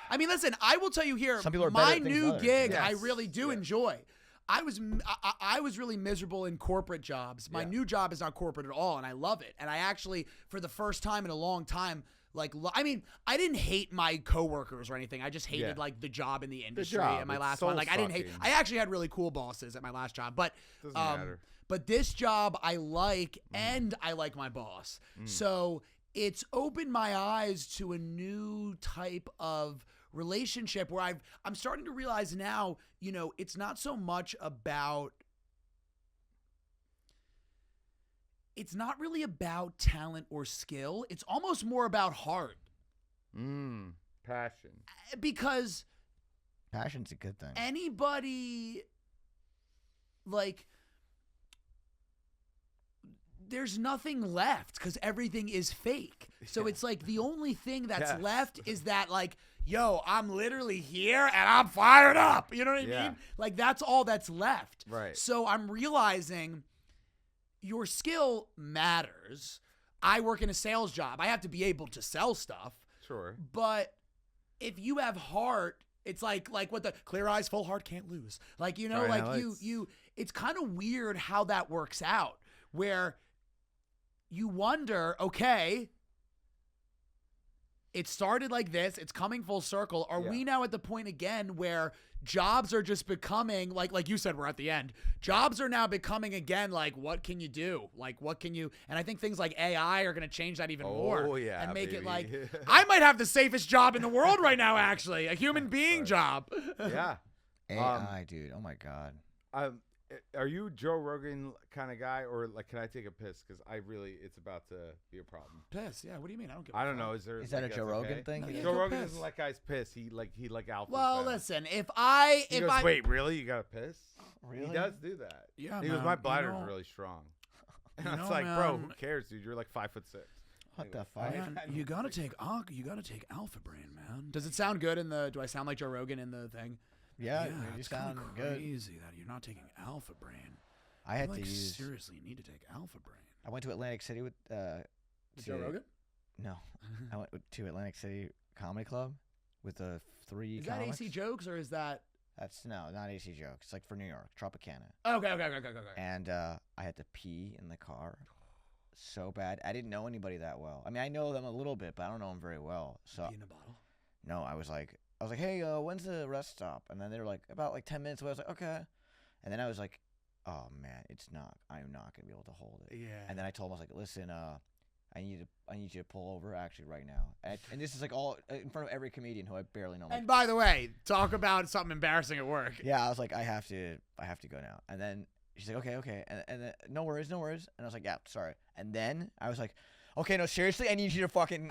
I mean, listen, I will tell you here, Some people are my better at things than new others. gig, Yes. I really do Yeah. enjoy. I was really miserable in corporate jobs. My new job is not corporate at all, and I love it. And I actually, for the first time in a long time, like, I mean, I didn't hate my coworkers or anything. I just hated like the job in the industry at my last one. Like, I didn't hate. I actually had really cool bosses at my last job, but Doesn't matter. But this job I like, and I like my boss. So it's opened my eyes to a new type of relationship where I'm starting to realize now, you know, it's not so much about. It's not really about talent or skill. It's almost more about heart. Passion. Because Passion's a good thing. anybody, like, there's nothing left because everything is fake. So it's like the only thing that's left is that, like, yo, I'm literally here and I'm fired up. You know what I mean? Like, that's all that's left. Right. So I'm realizing your skill matters. I work in a sales job. I have to be able to sell stuff. Sure. But if you have heart, it's like what the clear eyes, full heart can't lose. Like, you know, Right, like you it's kind of weird how that works out, where you wonder, okay, it started like this, it's coming full circle. Are we now at the point again where jobs are just becoming, like you said, we're at the end. Jobs are now becoming again, like, what can you do? Like, what can you, and I think things like AI are going to change that even more. Oh, yeah, and make it like, baby. I might have the safest job in the world right now, actually, a human being job. Yeah. AI, dude. Oh my God. Are you Joe Rogan kind of guy, or like, can I take a piss? Because it's about to be a problem. Piss, yeah. What do you mean? I don't give a I don't fuck. know. Is that a Joe Rogan thing? No, He yeah, Joe go Rogan piss. doesn't let guys piss. He like alpha. Well, them. listen, He goes, I wait, really? You gotta piss? Really? He does do that. Yeah, He goes, man, my you bladder's know- really strong. And you it's know, like, bro, man- who cares, dude? You're like 5'6". What the fuck? Man, you gotta take Alpha Brain, man. Does it sound good in the? Do I sound like Joe Rogan in the thing? Yeah, you it's sound kinda good. crazy that you're not taking Alpha Brain. I had like, to use. seriously, you need to take Alpha Brain. I went to Atlantic City with Joe Rogan? No, I went to Atlantic City Comedy Club with the 3 Is comics. that AC Jokes or is that? That's not AC Jokes. It's like for New York, Tropicana. Okay. And I had to pee in the car so bad. I didn't know anybody that well. I mean, I know them a little bit, but I don't know them very well. So Pee in a bottle. no, I was like, hey, when's the rest stop? And then they were like, about like 10 minutes away. I was like, okay. And then I was like, oh man, I'm not gonna be able to hold it. Yeah. And then I told him, I was like, listen, I need you to pull over actually right now. And this is like all in front of every comedian who I barely know. And by the way, talk about something embarrassing at work. Yeah, I was like, I have to go now. And then she's like, okay. And then, no worries. And I was like, yeah, sorry. And then I was like, okay, no, seriously, I need you to fucking.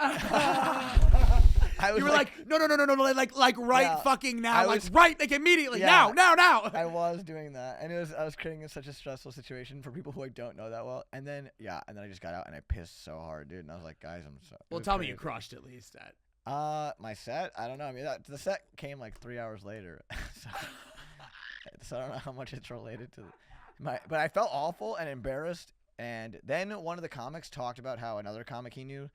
I was You were like, no, like right Yeah, fucking now, I like was- right, like immediately, Yeah. now. I was doing that, and I was creating such a stressful situation for people who I don't know that well. And then I just got out and I pissed so hard, dude. And I was like, guys, I'm so. Well, tell me you crushed at least that. My set, I don't know. I mean, the set came like 3 hours later, so I don't know how much it's related to but I felt awful and embarrassed. And then one of the comics talked about how another comic he knew,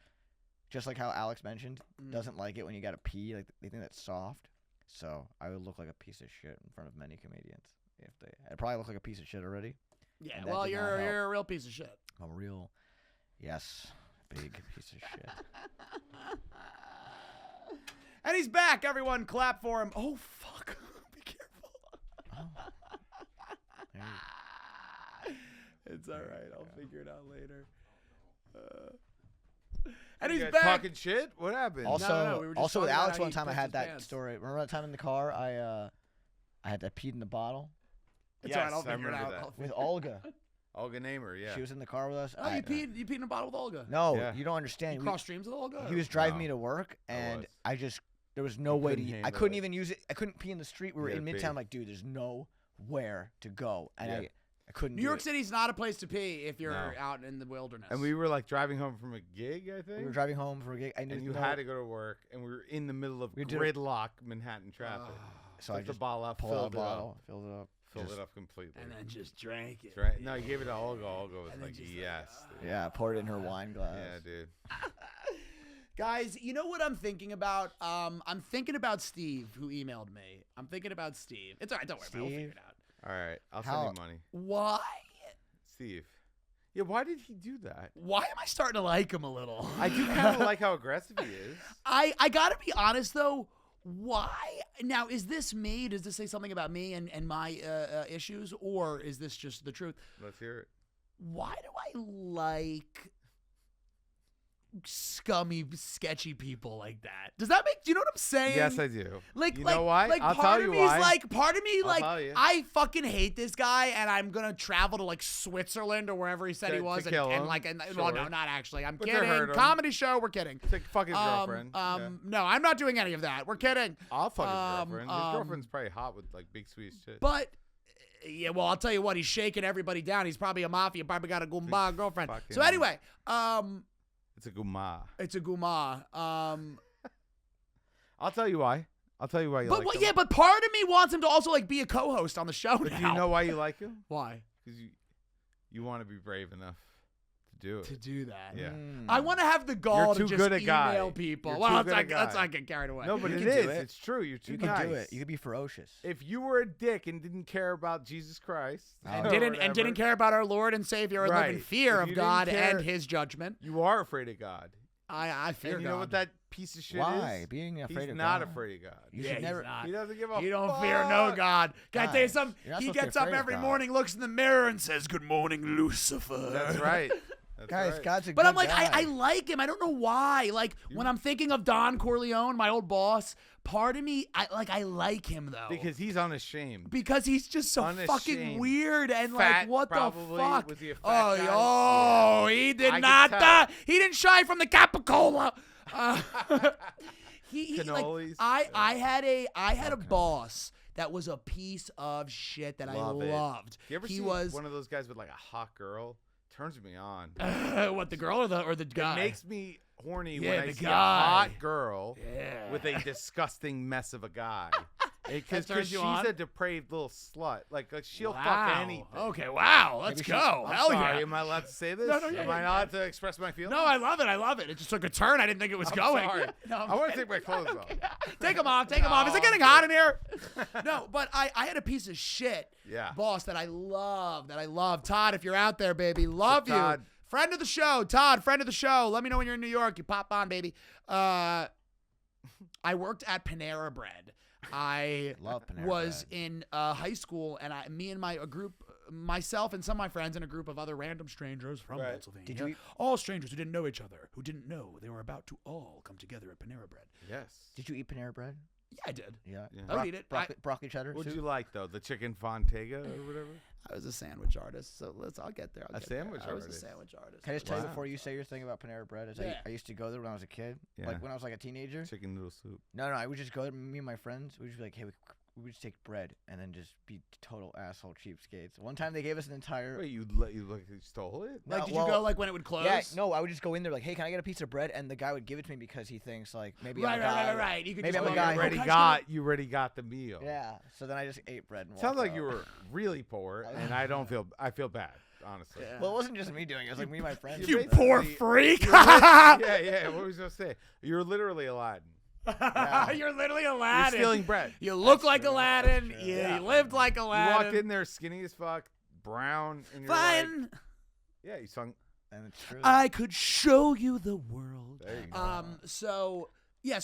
just like how Alex mentioned, doesn't like it when you gotta pee. Like they think that's soft. So I would look like a piece of shit in front of many comedians. I'd probably look like a piece of shit already. Yeah, And that well, did not you're help. a real piece of shit. A real, yes, big piece of shit. And he's back. Everyone, clap for him. Oh fuck! Be careful. There you- It's all right. I'll figure it out later. And You he's guys back. talking shit? What happened? Also, no, we were just also with talking about Alex how one he time I pissed had his that pants. story. Remember that time in the car I had that peed in the bottle It's all right. Yes, I'll I figure it remember out. that. I'll figure with it Olga. Olga Namer, yeah. She was in the car with us. out. Oh, you peed in a bottle with Olga. No, Yeah. you don't understand. You We- cross streams with Olga. he was driving No. me to work, I and was. I just there was no You way couldn't to. I handle couldn't it. even use it. I couldn't pee in the street. We were You in had to Midtown. pee. Like, dude, there's nowhere to go, and Yeah. I couldn't. New do York it. City's not a place to pee if you're No. out in the wilderness. And we were like driving home from a gig, I think. We were driving home for a gig. and you had to go to work, and we were in the middle of We did- gridlock Manhattan traffic. So I Took the just bottle up, pulled out a filled it bottle, up, filled it up. filled just- it up completely. and then just drank it. Right? No, you gave it to Olga. Olga was And then like, just yes. dude. Yeah, poured it in her wine glass. Yeah, dude. Guys, you know what I'm thinking about? I'm thinking about Steve, who emailed me. I'm thinking about Steve. It's all right. Don't worry about it. We'll figure Steve? it out. All right, I'll How- send you money, Why? Steve. Yeah, why did he do that? Why am I starting to like him a little? I do kind of like how aggressive he is. I gotta be honest though. Why now? Is this me? Does this say something about me and my issues, or is this just the truth? Let's hear it. Why do I like scummy, sketchy people like that? Does that make? Do you know what I'm saying? Yes, I do. Like, you like, know why? like I'll part tell of you me is why. like, part of me I'll like, tell you. I fucking hate this guy, and I'm gonna travel to like Switzerland or wherever he said he To was, kill and him. like, well, no, Sure. not actually. I'm But to kidding. hurt him. Comedy show, we're kidding. It's like fuck his girlfriend. Yeah. No, I'm not doing any of that. We're kidding. I'll fuck his girlfriend. His um, girlfriend's probably hot with like big sweet shit. But yeah, well, I'll tell you what, he's shaking everybody down. He's probably a mafia, probably got a Goomba girlfriend. So fucking- anyway, It's a guma. it's a Goomba. I'll tell you why. I'll tell you why you But like well, him. yeah, but part of me wants him to also like be a co-host on the show But now. do you know why you like him? Why? Because you want to be brave enough to do it. To do that. Yeah. I want to have the gall You're to too just good a guy. email people. You're well, too let's good a not, let's guy. not get carried away. No, but You it can do is. it. It's true. You're too You can nice. do it. You can be ferocious. If you were a dick and didn't care about Jesus Christ and or didn't whatever, care about our Lord and Savior and live in Right. fear If of you didn't God care- and His judgment. you are afraid of God. I fear And you God. know what that piece of shit Why? is? Being afraid He's of not God. afraid of God. You Yeah, should he's never. not. He doesn't give a You don't fuck. fear no God. Can I tell you Guys, something? you're not He supposed to be gets up afraid of every God. morning, looks in the mirror, and says, "Good morning, Lucifer." That's right. That's Guys, right. God's a But good I'm like, guy. I like him. I don't know why. Like when I'm thinking of Don Corleone, my old boss, part of me, I like him though. Because he's unashamed. Because he's just so fucking Unashamed. weird and Fat, like what the probably. fuck? Was he a fat Oh, guy? oh, Yeah. he did I could not. tell. He didn't shy from the capicola. He like, Cannolis. I had a boss that was a piece of shit that Love I it. loved. You ever he see was one of those guys with like a hot girl? Turns me on. what, the girl or the guy? It makes me horny Yeah, when I the see guy. a hot girl Yeah. with a disgusting mess of a guy. Because turns she's you on? a depraved little slut. Like she'll Wow. fuck anything. Okay, wow, let's Maybe go. I'm Hell sorry, yeah. am I allowed to say this? No, yeah, Am I yeah. not allowed to express my feelings? No, I love it. I love it. It just took a turn. I didn't think it was I'm going. sorry. No, I'm I want to kidding. take my clothes off. Take them off. Take them off. Is it No, getting I'm hot in here? No, but I had a piece of shit Yeah. boss that I love. Todd, if you're out there, baby, love you. Todd. Friend of the show. Todd, friend of the show. Let me know when you're in New York. You pop on, baby. I worked at Panera Bread. I Love Panera was Bread. in high school, and me and a group, myself and some of my friends, and a group of other random strangers from Right. Pennsylvania. Did you eat- all strangers who didn't know each other, who didn't know they were about to all come together at Panera Bread. Yes. Did you eat Panera Bread? Yeah, I did. Yeah. Yeah. I would eat it. Broccoli cheddar What'd soup? you like though? The chicken Fontega or whatever? I was a sandwich artist, so I'll get there. A sandwich I was a artist. sandwich artist. Can I just tell you Wow. before you say your thing about Panera Bread? Is Yeah. I used to go there when I was a kid. Yeah. Like when I was like a teenager. Chicken noodle soup. No, I would just go there. Me and my friends. We would just be like, hey, we would just take bread and then just be total asshole cheapskates. One time they gave us an entire. Wait, you stole it? Like, No, did you well, go like when it would close? Yeah, no, I would just go in there like, hey, can I get a piece of bread? And the guy would give it to me because he thinks like maybe Right, I'm a guy. right. You could Maybe just I'm a go, guy "Oh, who can I just You already got the meal. Yeah. So then I just ate bread. And Sounds walked like you out. were really poor, and I feel bad, honestly. Yeah. Well, it wasn't just me doing it. It was like me and my friends. You did poor that. freak! Yeah. What was I gonna say? You're literally Aladdin. You're literally You're Aladdin. stealing bread. You look That's like true, Aladdin. that's true. You Yeah. lived like You Aladdin. walked in there skinny as fuck, brown, and you're like, Fine. yeah, you sung. And it's true. I could show you the world. There you go. So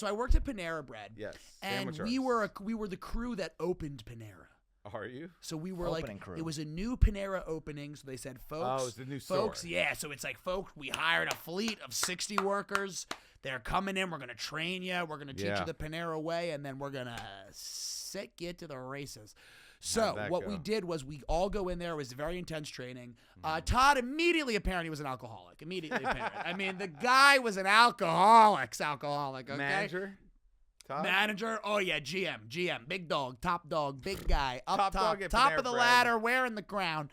I worked at Panera Bread. Yes. And sandwich we were the crew that opened Panera. Are you? So we were Opening like, crew. it was a new Panera opening. So they said, folks, Oh, it's a new folks, store. yeah. So it's like, folks, we hired a fleet of 60 workers. They're coming in. We're gonna train you. We're gonna teach Yeah. you the Panera way, and then we're gonna sick you to the races. So that what we go? did was we all go in there. It was very intense training. Mm-hmm. Todd immediately apparent he was an alcoholic. Immediately apparent. I mean, the guy was an alcoholic. Okay? Manager? Todd? Manager, oh yeah, GM, big dog, big guy, up Top top, dog at top Panera of the Bread. ladder, wearing the crown.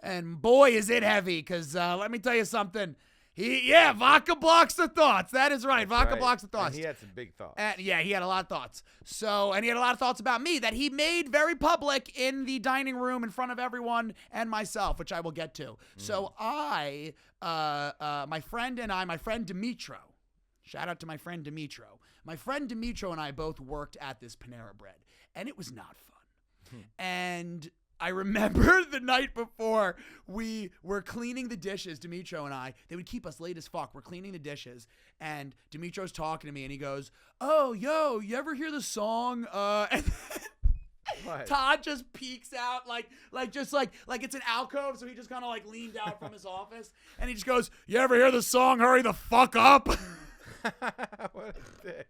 And boy, is it heavy, because let me tell you something. Vodka blocks the thoughts. That is right. Vodka Right. blocks the And thoughts. he had some big thoughts. And yeah, he had a lot of thoughts. And he had a lot of thoughts about me that he made very public in the dining room in front of everyone and myself, which I will get to. So my friend Dimitro, shout out to my friend Dimitro. My friend Dimitro and I both worked at this Panera Bread, and it was not fun. And I remember the night before we were cleaning the dishes, Demetro and I. They would keep us late as fuck. We're cleaning the dishes, and Demetro's talking to me, and he goes, "Oh, yo, you ever hear the song?" And What? Todd just peeks out like it's an alcove, so he just kind of like leaned out from his office, and he just goes, "You ever hear the song Hurry the Fuck Up?" What a dick.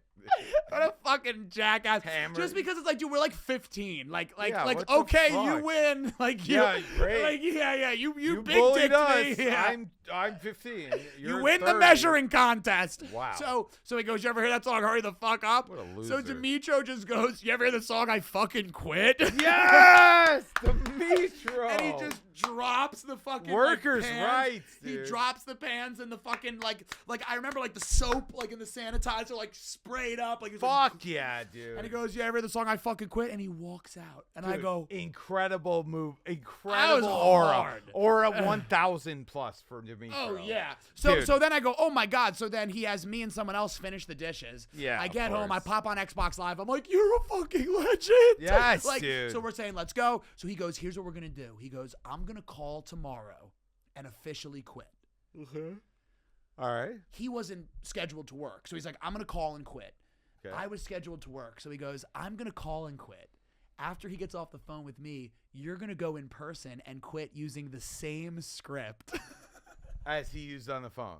What a fucking jackass! Hammered. Just because it's like, dude, we're like 15. Yeah, what the okay, you fuck? win. Like, you, Yeah, great. Like, yeah, you You big bullied dicked us. me. Yeah. I'm 15. You You're win the 30. measuring contest. Wow. So he goes, "You ever hear that song Hurry the Fuck Up?" What a So loser. Demetro just goes, "You ever hear the song I Fucking Quit?" Yes, Demetro. And he just drops the fucking Workers' like, pans. rights, He dude. drops the pans and the fucking like I remember like the soap like in the sanitizer like sprayed up like. It was, like, Fuck yeah, dude. and he goes, "Yeah, I heard the song I Fucking Quit," and he walks out. And I Dude, go, incredible move, That incredible was aura, hard. aura 1,000 plus for Demetro. "Oh yeah." So Dude. so then I go, "Oh my god." So then he has me and someone else finish the dishes. Yeah, I of get home, I course. pop on Xbox Live. I'm like, "You're a fucking legend." Yes, like, dude. So we're saying, "Let's go." So he goes, "Here's what we're gonna do." He goes, "I'm gonna call tomorrow and officially quit." All right. He wasn't scheduled to work, so he's like, "I'm gonna call and quit." Okay. I was scheduled to work, so he goes, "I'm gonna call and quit." After he gets off the phone with me, you're gonna go in person and quit using the same script. As he used on the phone.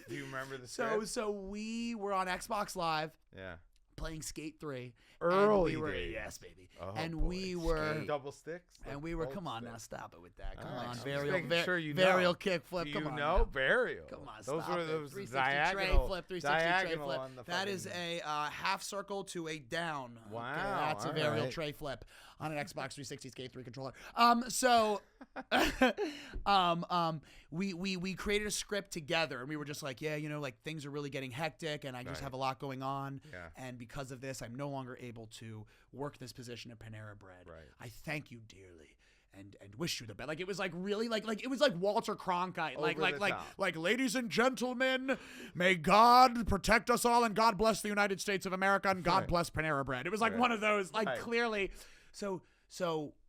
Do you remember the So script? so we were on Xbox Live Yeah. playing Skate 3. Early and we were, days. yes, baby. Oh, and boy. we were Skate. Double sticks. and Like we were old come on sticks. now, stop it with that. Come All right, on, I'm just varial, making sure you know. varial kickflip. Do Come you on, know now. burial? Come on, Those stop were it. those 360 diagonal, tray flip, 360 tray diagonal flip. on the That is fucking- a half circle to a down. Okay, Wow, that's a all varial right. tray flip on an Xbox 360 Skate 3 controller. So we created a script together, and we were just like, yeah, you know, like things are really getting hectic, and I just Right. have a lot going on. Yeah. And because of this, I'm no longer able to work this position at Panera Bread. Right. I thank you dearly. And wish you the best. Like it was like really like it was like Walter Cronkite. Like Over the top. like ladies and gentlemen, may God protect us all and God bless the United States of America and God Right. bless Panera Bread. It was like Right. one of those like Right. clearly. So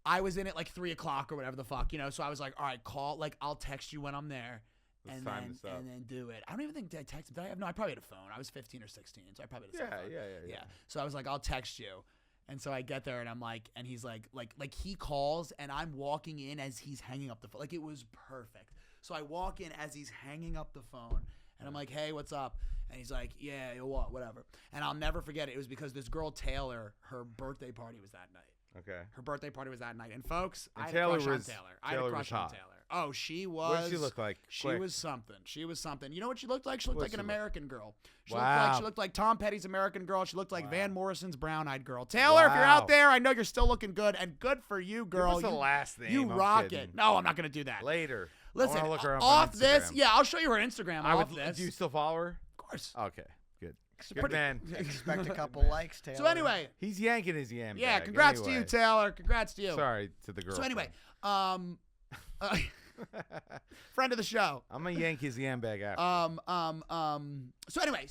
I was in at like 3:00 or whatever the fuck, you know. So I was like, all right, call. Like I'll text you when I'm there. Let's And time then, this up. and then do it. I don't even think did I text him. Did I have? No, I probably had a phone. I was 15 or 16, so I probably had a cell phone. Yeah. So I was like, I'll text you. And so I get there and I'm like, and he's like he calls and I'm walking in as he's hanging up the phone. Like it was perfect. So I walk in as he's hanging up the phone and I'm like, hey, what's up? And he's like, yeah, whatever. And I'll never forget it. It was because this girl, Taylor, her birthday party was that night. Okay. Her birthday party was that night. And folks, And I had a Taylor crush on was- Taylor. I had Taylor a was crush on hot. Taylor. Oh, she was. What did she look like? She Quick. was something. She was something. You know what she looked like? She looked What'd like an she look- American girl. She Wow. looked like Tom Petty's American Girl. She looked like Wow. Van Morrison's brown-eyed girl. Taylor, if you're out Wow. there, I know you're still looking good, and good for you, girl. Give us the You- last name. You I'm rock kidding. it. No, I'm not gonna do that. Later. Listen, I wanna look her up off on this, Instagram. yeah, I'll show you her Instagram. I off would. this, Do you still follow her? of course. Okay. Good. Good Pretty- man. Expect a couple likes, Taylor. So anyway, He's yanking his yam. yeah, bag. congrats to you, Anyway. Taylor. Congrats to you. Sorry to the girl. So anyway, friend of the show. I'm gonna yank his yam bag after. So anyway,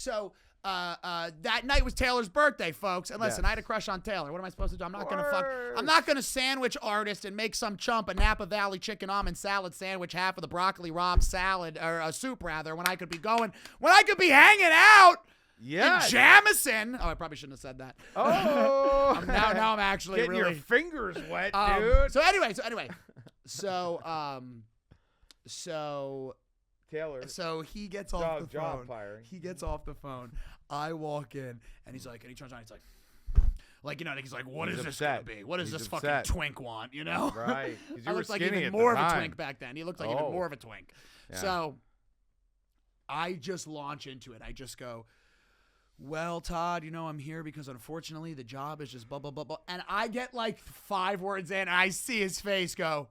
that night was Taylor's birthday, folks. And listen, Yes. I had a crush on Taylor. What am I supposed to do? I'm not gonna fuck. Worse. I'm not gonna sandwich artist and make some chump a Napa Valley chicken almond salad sandwich half of the broccoli rabe salad or soup rather when I could be hanging out Yeah. in Jamison. Oh, I probably shouldn't have said that. Oh. Now I'm actually Getting really. your fingers wet, Um, dude. So anyway, Taylor. so he gets off the Job phone. firing. He gets off the phone. I walk in and he's like, and he turns around. He's like, you know, he's like, what He's is this upset. gonna be? What does He's this upset. fucking twink want? You know? Right. 'Cause you I were looked like skinny even at more the of a time. twink back then. He looked like even Oh. more of a twink. Yeah. So I just launch into it. I just go, well, Todd, you know, I'm here because unfortunately the job is just blah, blah, blah, blah. And I get like 5 words in and I see his face go,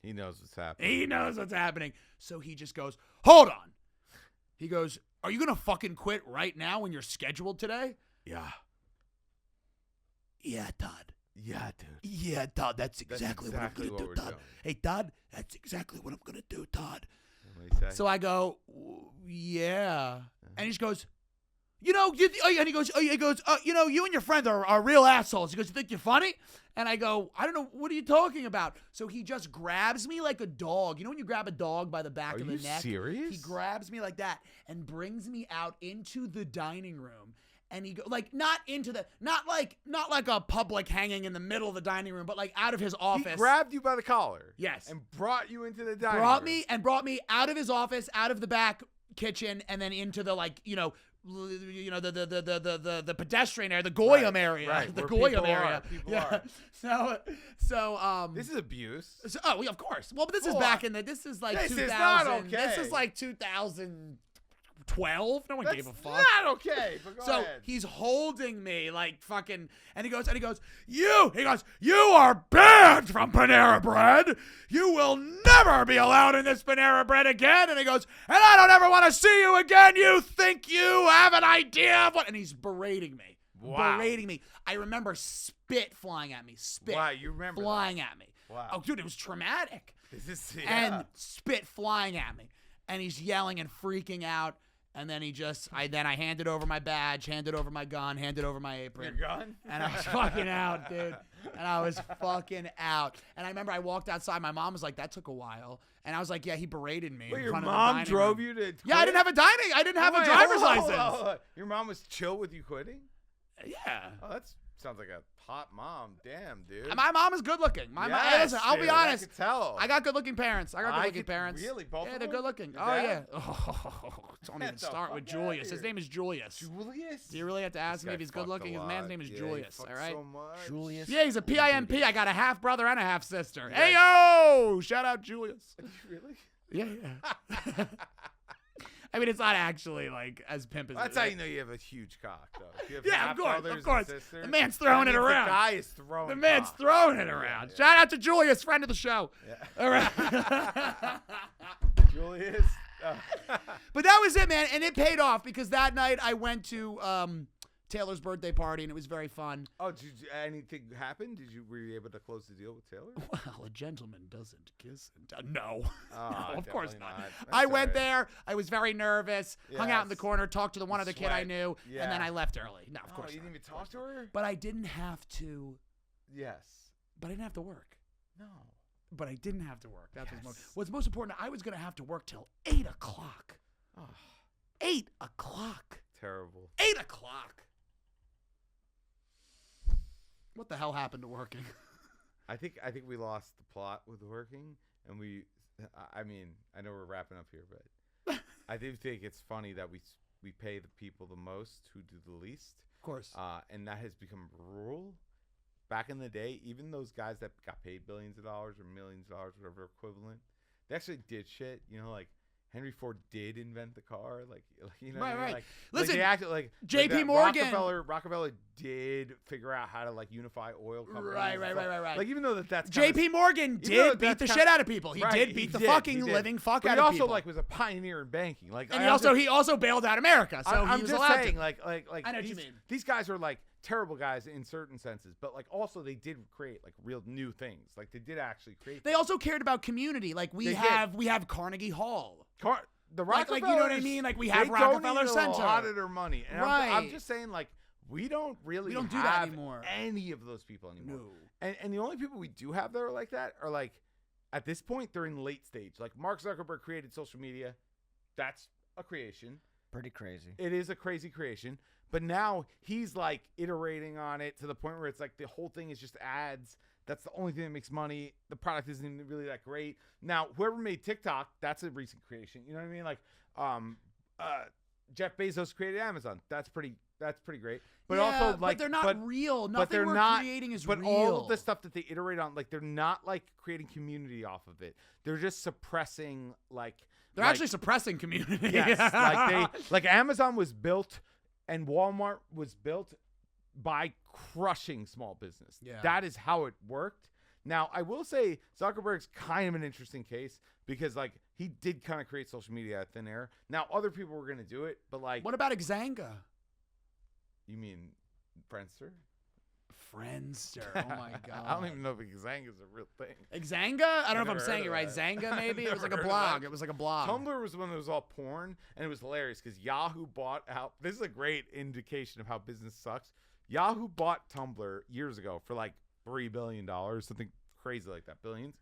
He knows what's happening. he knows what's happening. So he just goes, hold on. He goes, are you going to fucking quit right now when you're scheduled today? Yeah. Yeah, Todd. Yeah, dude. Yeah, Todd, that's exactly, what I'm exactly going to what do, we're Todd. doing. Hey, Todd, that's exactly what I'm going to do, Todd. What do you say? So I go, yeah. And he just goes, You know, and he goes, you know, you and your friend are real assholes. He goes, you think you're funny? And I go, I don't know, what are you talking about? So he just grabs me like a dog. You know when you grab a dog by the back of the neck? Are you serious? He grabs me like that and brings me out into the dining room. And he go like not like a public hanging in the middle of the dining room, but like out of his office. He grabbed you by the collar. Yes. And brought you into the dining room. Brought me out of his office, out of the back kitchen, and then into the the pedestrian area, the Goyam area, right, the where Goyam area. people are. So This is abuse. oh, yeah, of course. Well, but this is Hold back on. this is like This 2000. is not okay. This is like 2012. No one That's gave a fuck. not okay. But go So ahead. he's holding me like fucking, and he goes, you are banned from Panera Bread. You will never be allowed in this Panera Bread again. And he goes, and I don't ever want to see you again. You think you have an idea of what? And he's berating me. Wow. Berating me. I remember spit flying at me. Spit. Wow, you remember flying at me. Wow. Oh, dude, it was traumatic. This is And spit flying at me. And he's yelling and freaking out. And then I handed over my badge, handed over my gun, handed over my apron. Your gun? And I was fucking out, dude. And I was fucking out. And I remember I walked outside. My mom was like, that took a while. And I was like, yeah, he berated me. Wait, in your front of the mom dining drove room. you to Yeah, I didn't have a Wait, driver's hold on, license. hold on. Your mom was chill with you quitting? Yeah. Oh, that sounds like a hot mom. Damn, dude. My mom is good looking. Hey, listen, I'll be dude, honest. I can tell. I got good looking parents. I got good looking could- parents. Really? Both Yeah, of they're them? good looking. Your Oh, yeah. dad? Oh, don't even Get the start with fuck outta Julius. His here. name is Julius. Julius? Do you really have to ask This me guy if he's good fucked looking? a His man's lot. name is Yeah, he Julius, fucked all right? So much. Julius. Yeah, he's a PIMP. I got a half brother and a half sister. Yeah. Hey, yo! Shout out Julius. Really? Yeah. I mean, it's not actually like as pimp as That's it how is. you know you have a huge cock, though. If you have Yeah, half of course, brothers of course. and sisters, The man's throwing that it means around. The guy is throwing The man's cock. throwing it around. Yeah. Shout out to Julius, friend of the show. Yeah. All right. Julius. But that was it, man. And it paid off because that night I went to Taylor's birthday party and it was very fun. Oh, anything happen? Were you able to close the deal with Taylor? Well, a gentleman doesn't kiss and tell. No. Oh, No, of course definitely not. not. I That's went all right. there. I was very nervous. Hung out in the Yes. corner, talked to the one other kid I Sweat. knew, Yeah. and then I left early. No, of Oh, course you not. didn't even talk to her? But I didn't have to. Yes. But I didn't have to work. No. But I didn't have to work. That's Yes. what's most important. I was gonna have to work till 8 o'clock. Oh, 8 o'clock. terrible. 8 o'clock. What the hell happened to working? I think we lost the plot with working, and I mean, I know we're wrapping up here, but I do think it's funny that we pay the people the most who do the least, Of course. and that has become a rule. Back in the day, even those guys that got paid billions of dollars or millions of dollars, whatever equivalent, they actually did shit. You know, like Henry Ford did invent the car, like you know, what I mean? Right. Like, Listen, they acted like JP that Morgan- Rockefeller did figure out how to like unify oil companies. Right. and stuff. Right. Like even though that's kinda JP Morgan even though did beat that's the kinda- shit out of people. He Right, did he beat the did, fucking he did. living fuck But out he of also people. like was a pioneer in banking. Like, and I'm he also bailed out America. So I'm he was just allowed saying, to. like I know what you these, mean. these guys are like terrible guys in certain senses, but like also they did create like real new things. Like they did actually create. They also cared about community. Like we They have Carnegie Hall. The Like, Rockefellers, you know what I mean? Like, we have they Rockefeller donated Center. a lot of their money, and I'm Right. just saying, like, we don't really We don't do have that anymore. any of those people anymore. No. And the only people we do have that are like that are like, at this point, they're in late stage. Like Mark Zuckerberg created social media. That's a creation. Pretty crazy. It is a crazy creation. But now he's like iterating on it to the point where it's like the whole thing is just ads. That's the only thing that makes money. The product isn't even really that great. Now, whoever made TikTok, that's a recent creation. You know what I mean? Like, Jeff Bezos created Amazon. That's pretty great. But Yeah, also, like, but they're not real. Nothing but they're we're not creating is but real. all of the stuff that they iterate on, like, they're not like creating community off of it. They're just suppressing like. They're like, actually suppressing community. Yes, like Amazon was built and Walmart was built by crushing small business. Yeah. That is how it worked. Now, I will say Zuckerberg's kind of an interesting case because like he did kind of create social media out of thin air. Now, other people were going to do it, but like What about Xanga? you mean Friendster? Friendster. Oh my god. I don't even know if Xanga is a real thing. Xanga? I don't know if I'm never saying heard it of right. that. Zanga, maybe? It was like a Never heard of blog. that. It was like a blog. Tumblr was one that was all porn, and it was hilarious because Yahoo bought out. This is a great indication of how business sucks. Yahoo bought Tumblr years ago for like $3 billion, something crazy like that, billions,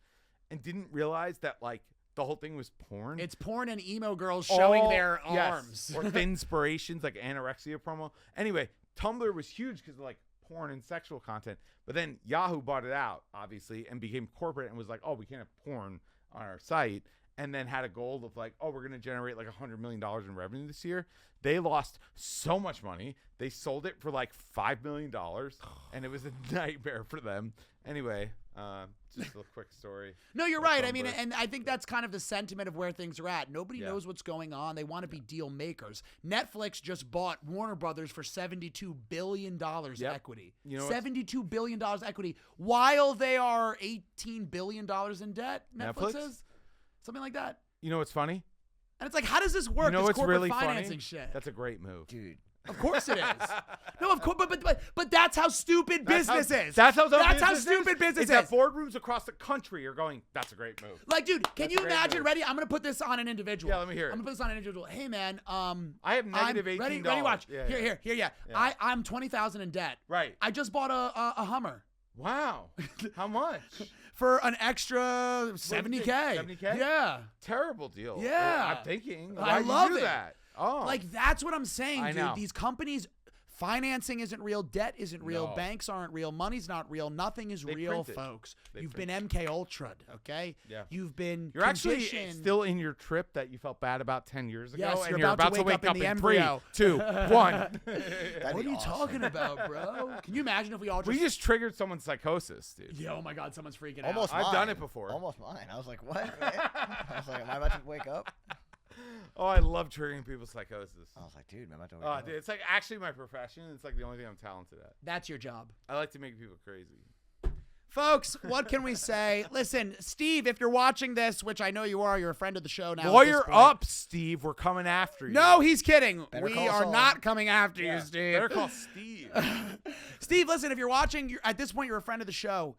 and didn't realize that like the whole thing was porn. It's porn and emo girls showing All- their yes, arms. or Thinspirations, like anorexia promo. Anyway, Tumblr was huge because of like porn and sexual content. But then Yahoo bought it out, obviously, and became corporate and was like, oh, we can't have porn on our site. And then had a goal of like, oh, we're going to generate like $100 million in revenue this year. They lost so much money. They sold it for like $5 million, and it was a nightmare for them. Anyway, just a quick story. No, you're of right. I mean, Tumblr. and I think that's kind of the sentiment of where things are at. Nobody Yeah. knows what's going on. They want to be deal makers. Netflix just bought Warner Brothers for $72 billion Yep. equity. You know what's- $72 billion equity while they are $18 billion in debt. Netflix Netflix? is? Something like that. You know what's funny? And it's like, how does this work? You know this what's corporate really financing funny? shit. That's a great move. Dude. Of course it is. No, of course, but that's how stupid business is. That's how stupid business is. That is. boardrooms across the country are going, that's a great move. Like, dude, can That's you a great imagine? move. Ready? I'm gonna put this on an individual. Yeah, let me hear it. I'm gonna put this on an individual. Hey, man. I have negative $18. Ready? Watch. Yeah, Here. Yeah. Yeah. I'm $20,000 in debt. Right. I just bought a Hummer Wow. How much? for an extra $70K. $70K? Yeah. Terrible deal. Yeah. I'm thinking. I Why'd love you do it. that? Oh. Like, that's what I'm saying, I dude. know. These companies, financing isn't real, debt isn't real, No. banks aren't real, money's not real, nothing is They real, print it. folks. They You've print been MK Ultra'd, okay? Yeah. You've been You're actually conditioned. still in your trip that you felt bad about 10 years ago. Yes, and you're about to wake wake up in the in embryo. 3, 2, 1. That'd What be are you awesome. talking about, bro? Can you imagine if we all just... We just triggered someone's psychosis, dude. Yeah, oh my God, someone's freaking Almost out. I've done mine. it before. Almost mine. I was like, what? I was like, am I about to wake up? Oh, I love triggering people's psychosis. I was like, dude, am I about to wake Oh, up? dude, it's like actually my profession. It's like the only thing I'm talented at. That's your job. I like to make people crazy. Folks, what can we say? Listen, Steve, if you're watching this, which I know you are, you're a friend of the show now. at this Lawyer point. up, Steve. We're coming after you. No, he's kidding. Better we call are Saul. not coming after Yeah, you, Steve. Better call Steve. Steve, listen, if you're watching, at this point, you're a friend of the show.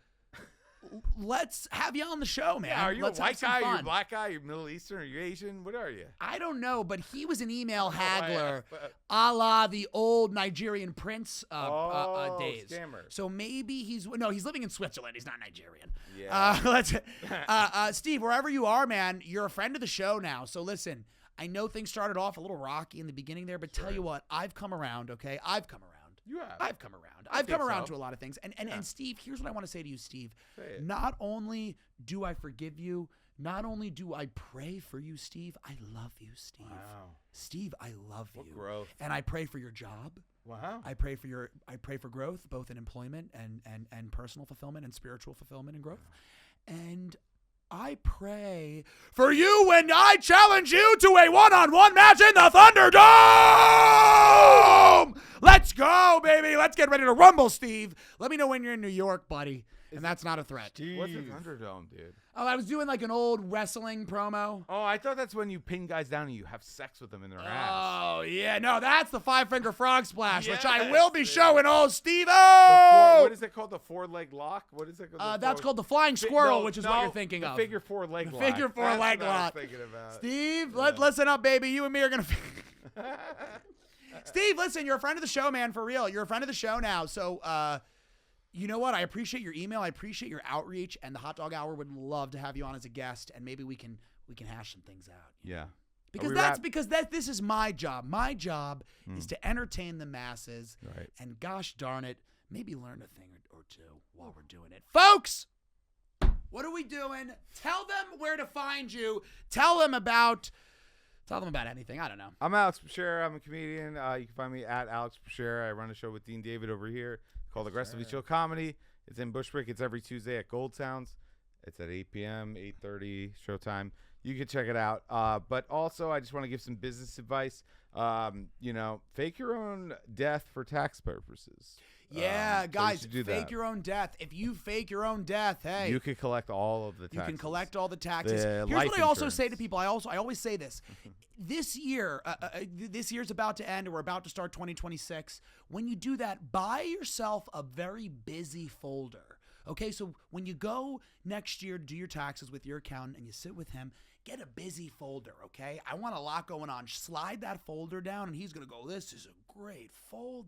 Let's have you on the show, man. Yeah, are you Let's a have white some guy? Are you fun. a black guy? Are you Middle Eastern? Are you Asian? What are you? I don't know, but he was an email I haggler, asked, but- a la the old Nigerian prince Oh, days. scammer. So maybe he's living in Switzerland. He's not Nigerian. Yeah. Let's Steve, wherever you are, man, you're a friend of the show now. So listen, I know things started off a little rocky in the beginning there, but tell you what, I've come around. Okay, I've come around. You have. I've come around. I I've come think around so. to a lot of things. And Steve, here's what I want to say to you, Steve. Say it. Not only do I forgive you, not only do I pray for you, Steve, I love you, Steve. Wow. Steve, I love What you. growth. And I pray for your job. Wow. I pray for growth, both in employment and personal fulfillment and spiritual fulfillment and growth. And I pray for you when I challenge you to a one-on-one match in the Thunderdome. Let's go, baby. Let's get ready to rumble, Steve. Let me know when you're in New York, buddy. And that's not a threat. What's the Thunderdome, dude? Oh, I was doing like an old wrestling promo. Oh, I thought that's when you pin guys down and you have sex with them in their ass. Oh, yeah. No, that's the five-finger frog splash, which I Yes, will be dude. showing old Steve-O. What is it called? The 4-leg lock? What is it called? That's called the flying squirrel, which is what you're thinking the of. Figure 4 leg The lock. figure 4 That's leg what I was lock. thinking about. Steve, listen up, baby. You and me are going to... Steve, listen, you're a friend of the show, man, for real. You're a friend of the show now. So, you know what? I appreciate your email. I appreciate your outreach. And the Hot Dog Hour would love to have you on as a guest. And maybe we can hash some things out. Yeah. Because this is my job. My job is to entertain the masses. Right. And gosh darn it, maybe learn a thing or two while we're doing it. Folks, what are we doing? Tell them where to find you. Tell them about anything. I don't know. I'm Alex Pischera. I'm a comedian. You can find me at Alex Pischera. I run a show with Dean David over here called Aggressively Chill Comedy. It's in Bushwick. It's every Tuesday at Gold Sounds. It's at 8 p.m., 8:30 showtime. You can check it out. But also, I just want to give some business advice. Fake your own death for tax purposes. Yeah, So guys, you should do fake that. your own death. If you fake your own death, hey, You could collect all of the taxes. you can collect all the taxes. The Here's life what I also insurance. say to people. I always say this. This year, this year's about to end, and we're about to start 2026. When you do that, buy yourself a very busy folder. Okay, so when you go next year to do your taxes with your accountant and you sit with him, get a busy folder, okay? I want a lot going on. Slide that folder down, and he's going to go, this is a great folder.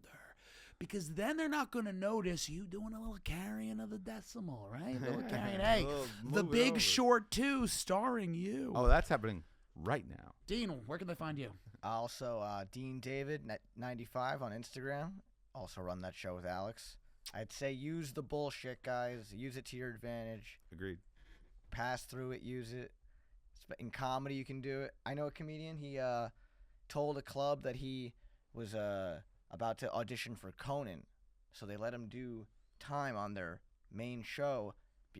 Because then they're not going to notice you doing a little carrying of the decimal, right? A little carrying. Hey, The Move it Big over. Short 2 starring you. Oh, that's happening right now. Dean, where can they find you? Also, Dean David 95 on Instagram. Also run that show with Alex. I'd say use the bullshit, guys. Use it to your advantage. Agreed. Pass through it. Use it. In comedy, you can do it. I know a comedian. He told a club that he was about to audition for Conan, so they let him do time on their main show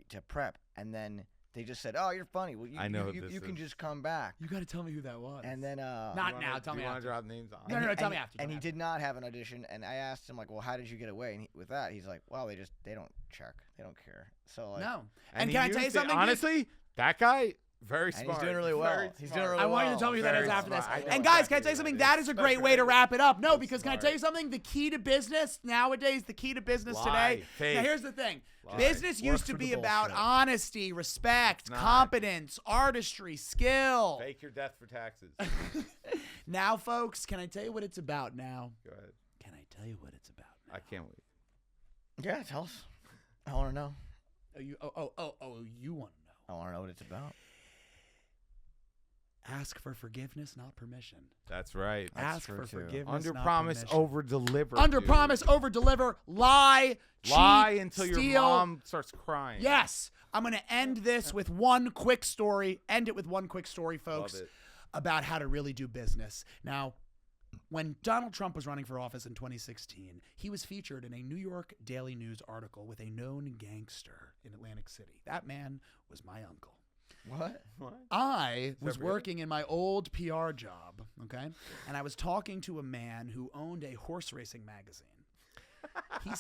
to prep, and then they just said, "Oh, you're funny. Well, I know what you this can is. just come back." You got to tell me who that was. And then Not now. Tell me Do you want after. to drop names on? No, no, tell me after. And he did not have an audition. And I asked him like, "Well, how did you get away?" And with that, he's like, "Well, they don't check. They don't care." So like, No. And And he can I tell you used it- something? dude? Honestly, that guy, very And smart. he's doing really well. Very He's smart. doing really I want you to well. tell me who that is Very after this. smart. I know And guys, exactly can I tell you who something? that That is. is a great way to wrap it up. No, That's because can I smart. tell you something? The key to business nowadays, the key to business Lie. today. Fake. Now, here's the thing. Lie. Business Work used to for be the about bullshit. honesty, respect, not. competence, artistry, skill. Fake your death for taxes. Now, folks, can I tell you what it's about now? Go ahead. Can I tell you what it's about now? I can't wait. Yeah, tell us. I want to know. You want to know. I want to know what it's about. Ask for forgiveness, not permission. That's right. Ask true, for too. forgiveness, Under not promise, permission. over deliver. Under dude. promise, over deliver, lie, Lie cheat, until steal. your mom starts crying. Yes. I'm going to end this with one quick story. End it with one quick story, folks, Love it. about how to really do business. Now, when Donald Trump was running for office in 2016, he was featured in a New York Daily News article with a known gangster in Atlantic City. That man was my uncle. What? I was that really? working in my old PR job, okay? And I was talking to a man who owned a horse racing magazine. He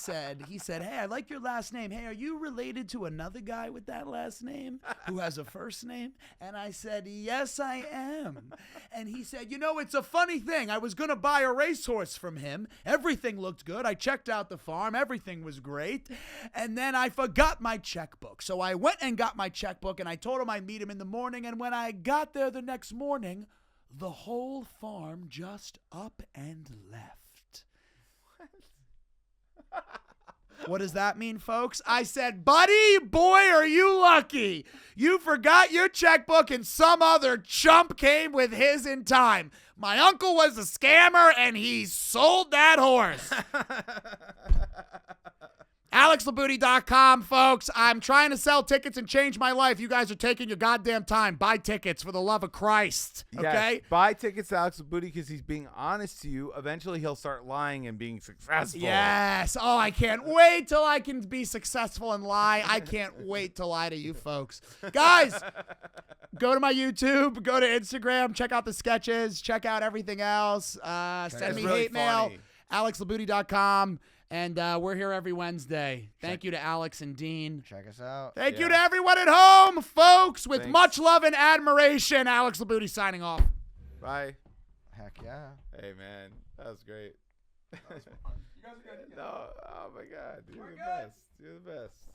said, "Hey, I like your last name. Hey, are you related to another guy with that last name who has a first name?" And I said, "Yes, I am." And he said, "You know, it's a funny thing. I was going to buy a racehorse from him. Everything looked good. I checked out the farm. Everything was great. And then I forgot my checkbook. So I went and got my checkbook, and I told him I'd meet him in the morning. And when I got there the next morning, the whole farm just up and left." What does that mean, folks? I said, "Buddy, boy, are you lucky. You forgot your checkbook and some other chump came with his in time. My uncle was a scammer and he sold that horse." AlexLabuti.com, folks. I'm trying to sell tickets and change my life. You guys are taking your goddamn time. Buy tickets for the love of Christ. Okay? Yes, buy tickets to Alex Booty because he's being honest to you. Eventually, he'll start lying and being successful. Yes. Oh, I can't wait till I can be successful and lie. I can't wait to lie to you folks. Guys, go to my YouTube, go to Instagram, check out the sketches, check out everything else. Send It's me really hate mail, funny. AlexLabuti.com. And we're here every Wednesday. Thank you to Alex and Dean. Check us out. Thank you Yeah. to everyone at home, folks. With Thanks. much love and admiration, Alex Labuti signing off. Bye. Heck yeah. Hey, man. That was great. You guys are good. No. Oh, my God. You're the best. You're the best.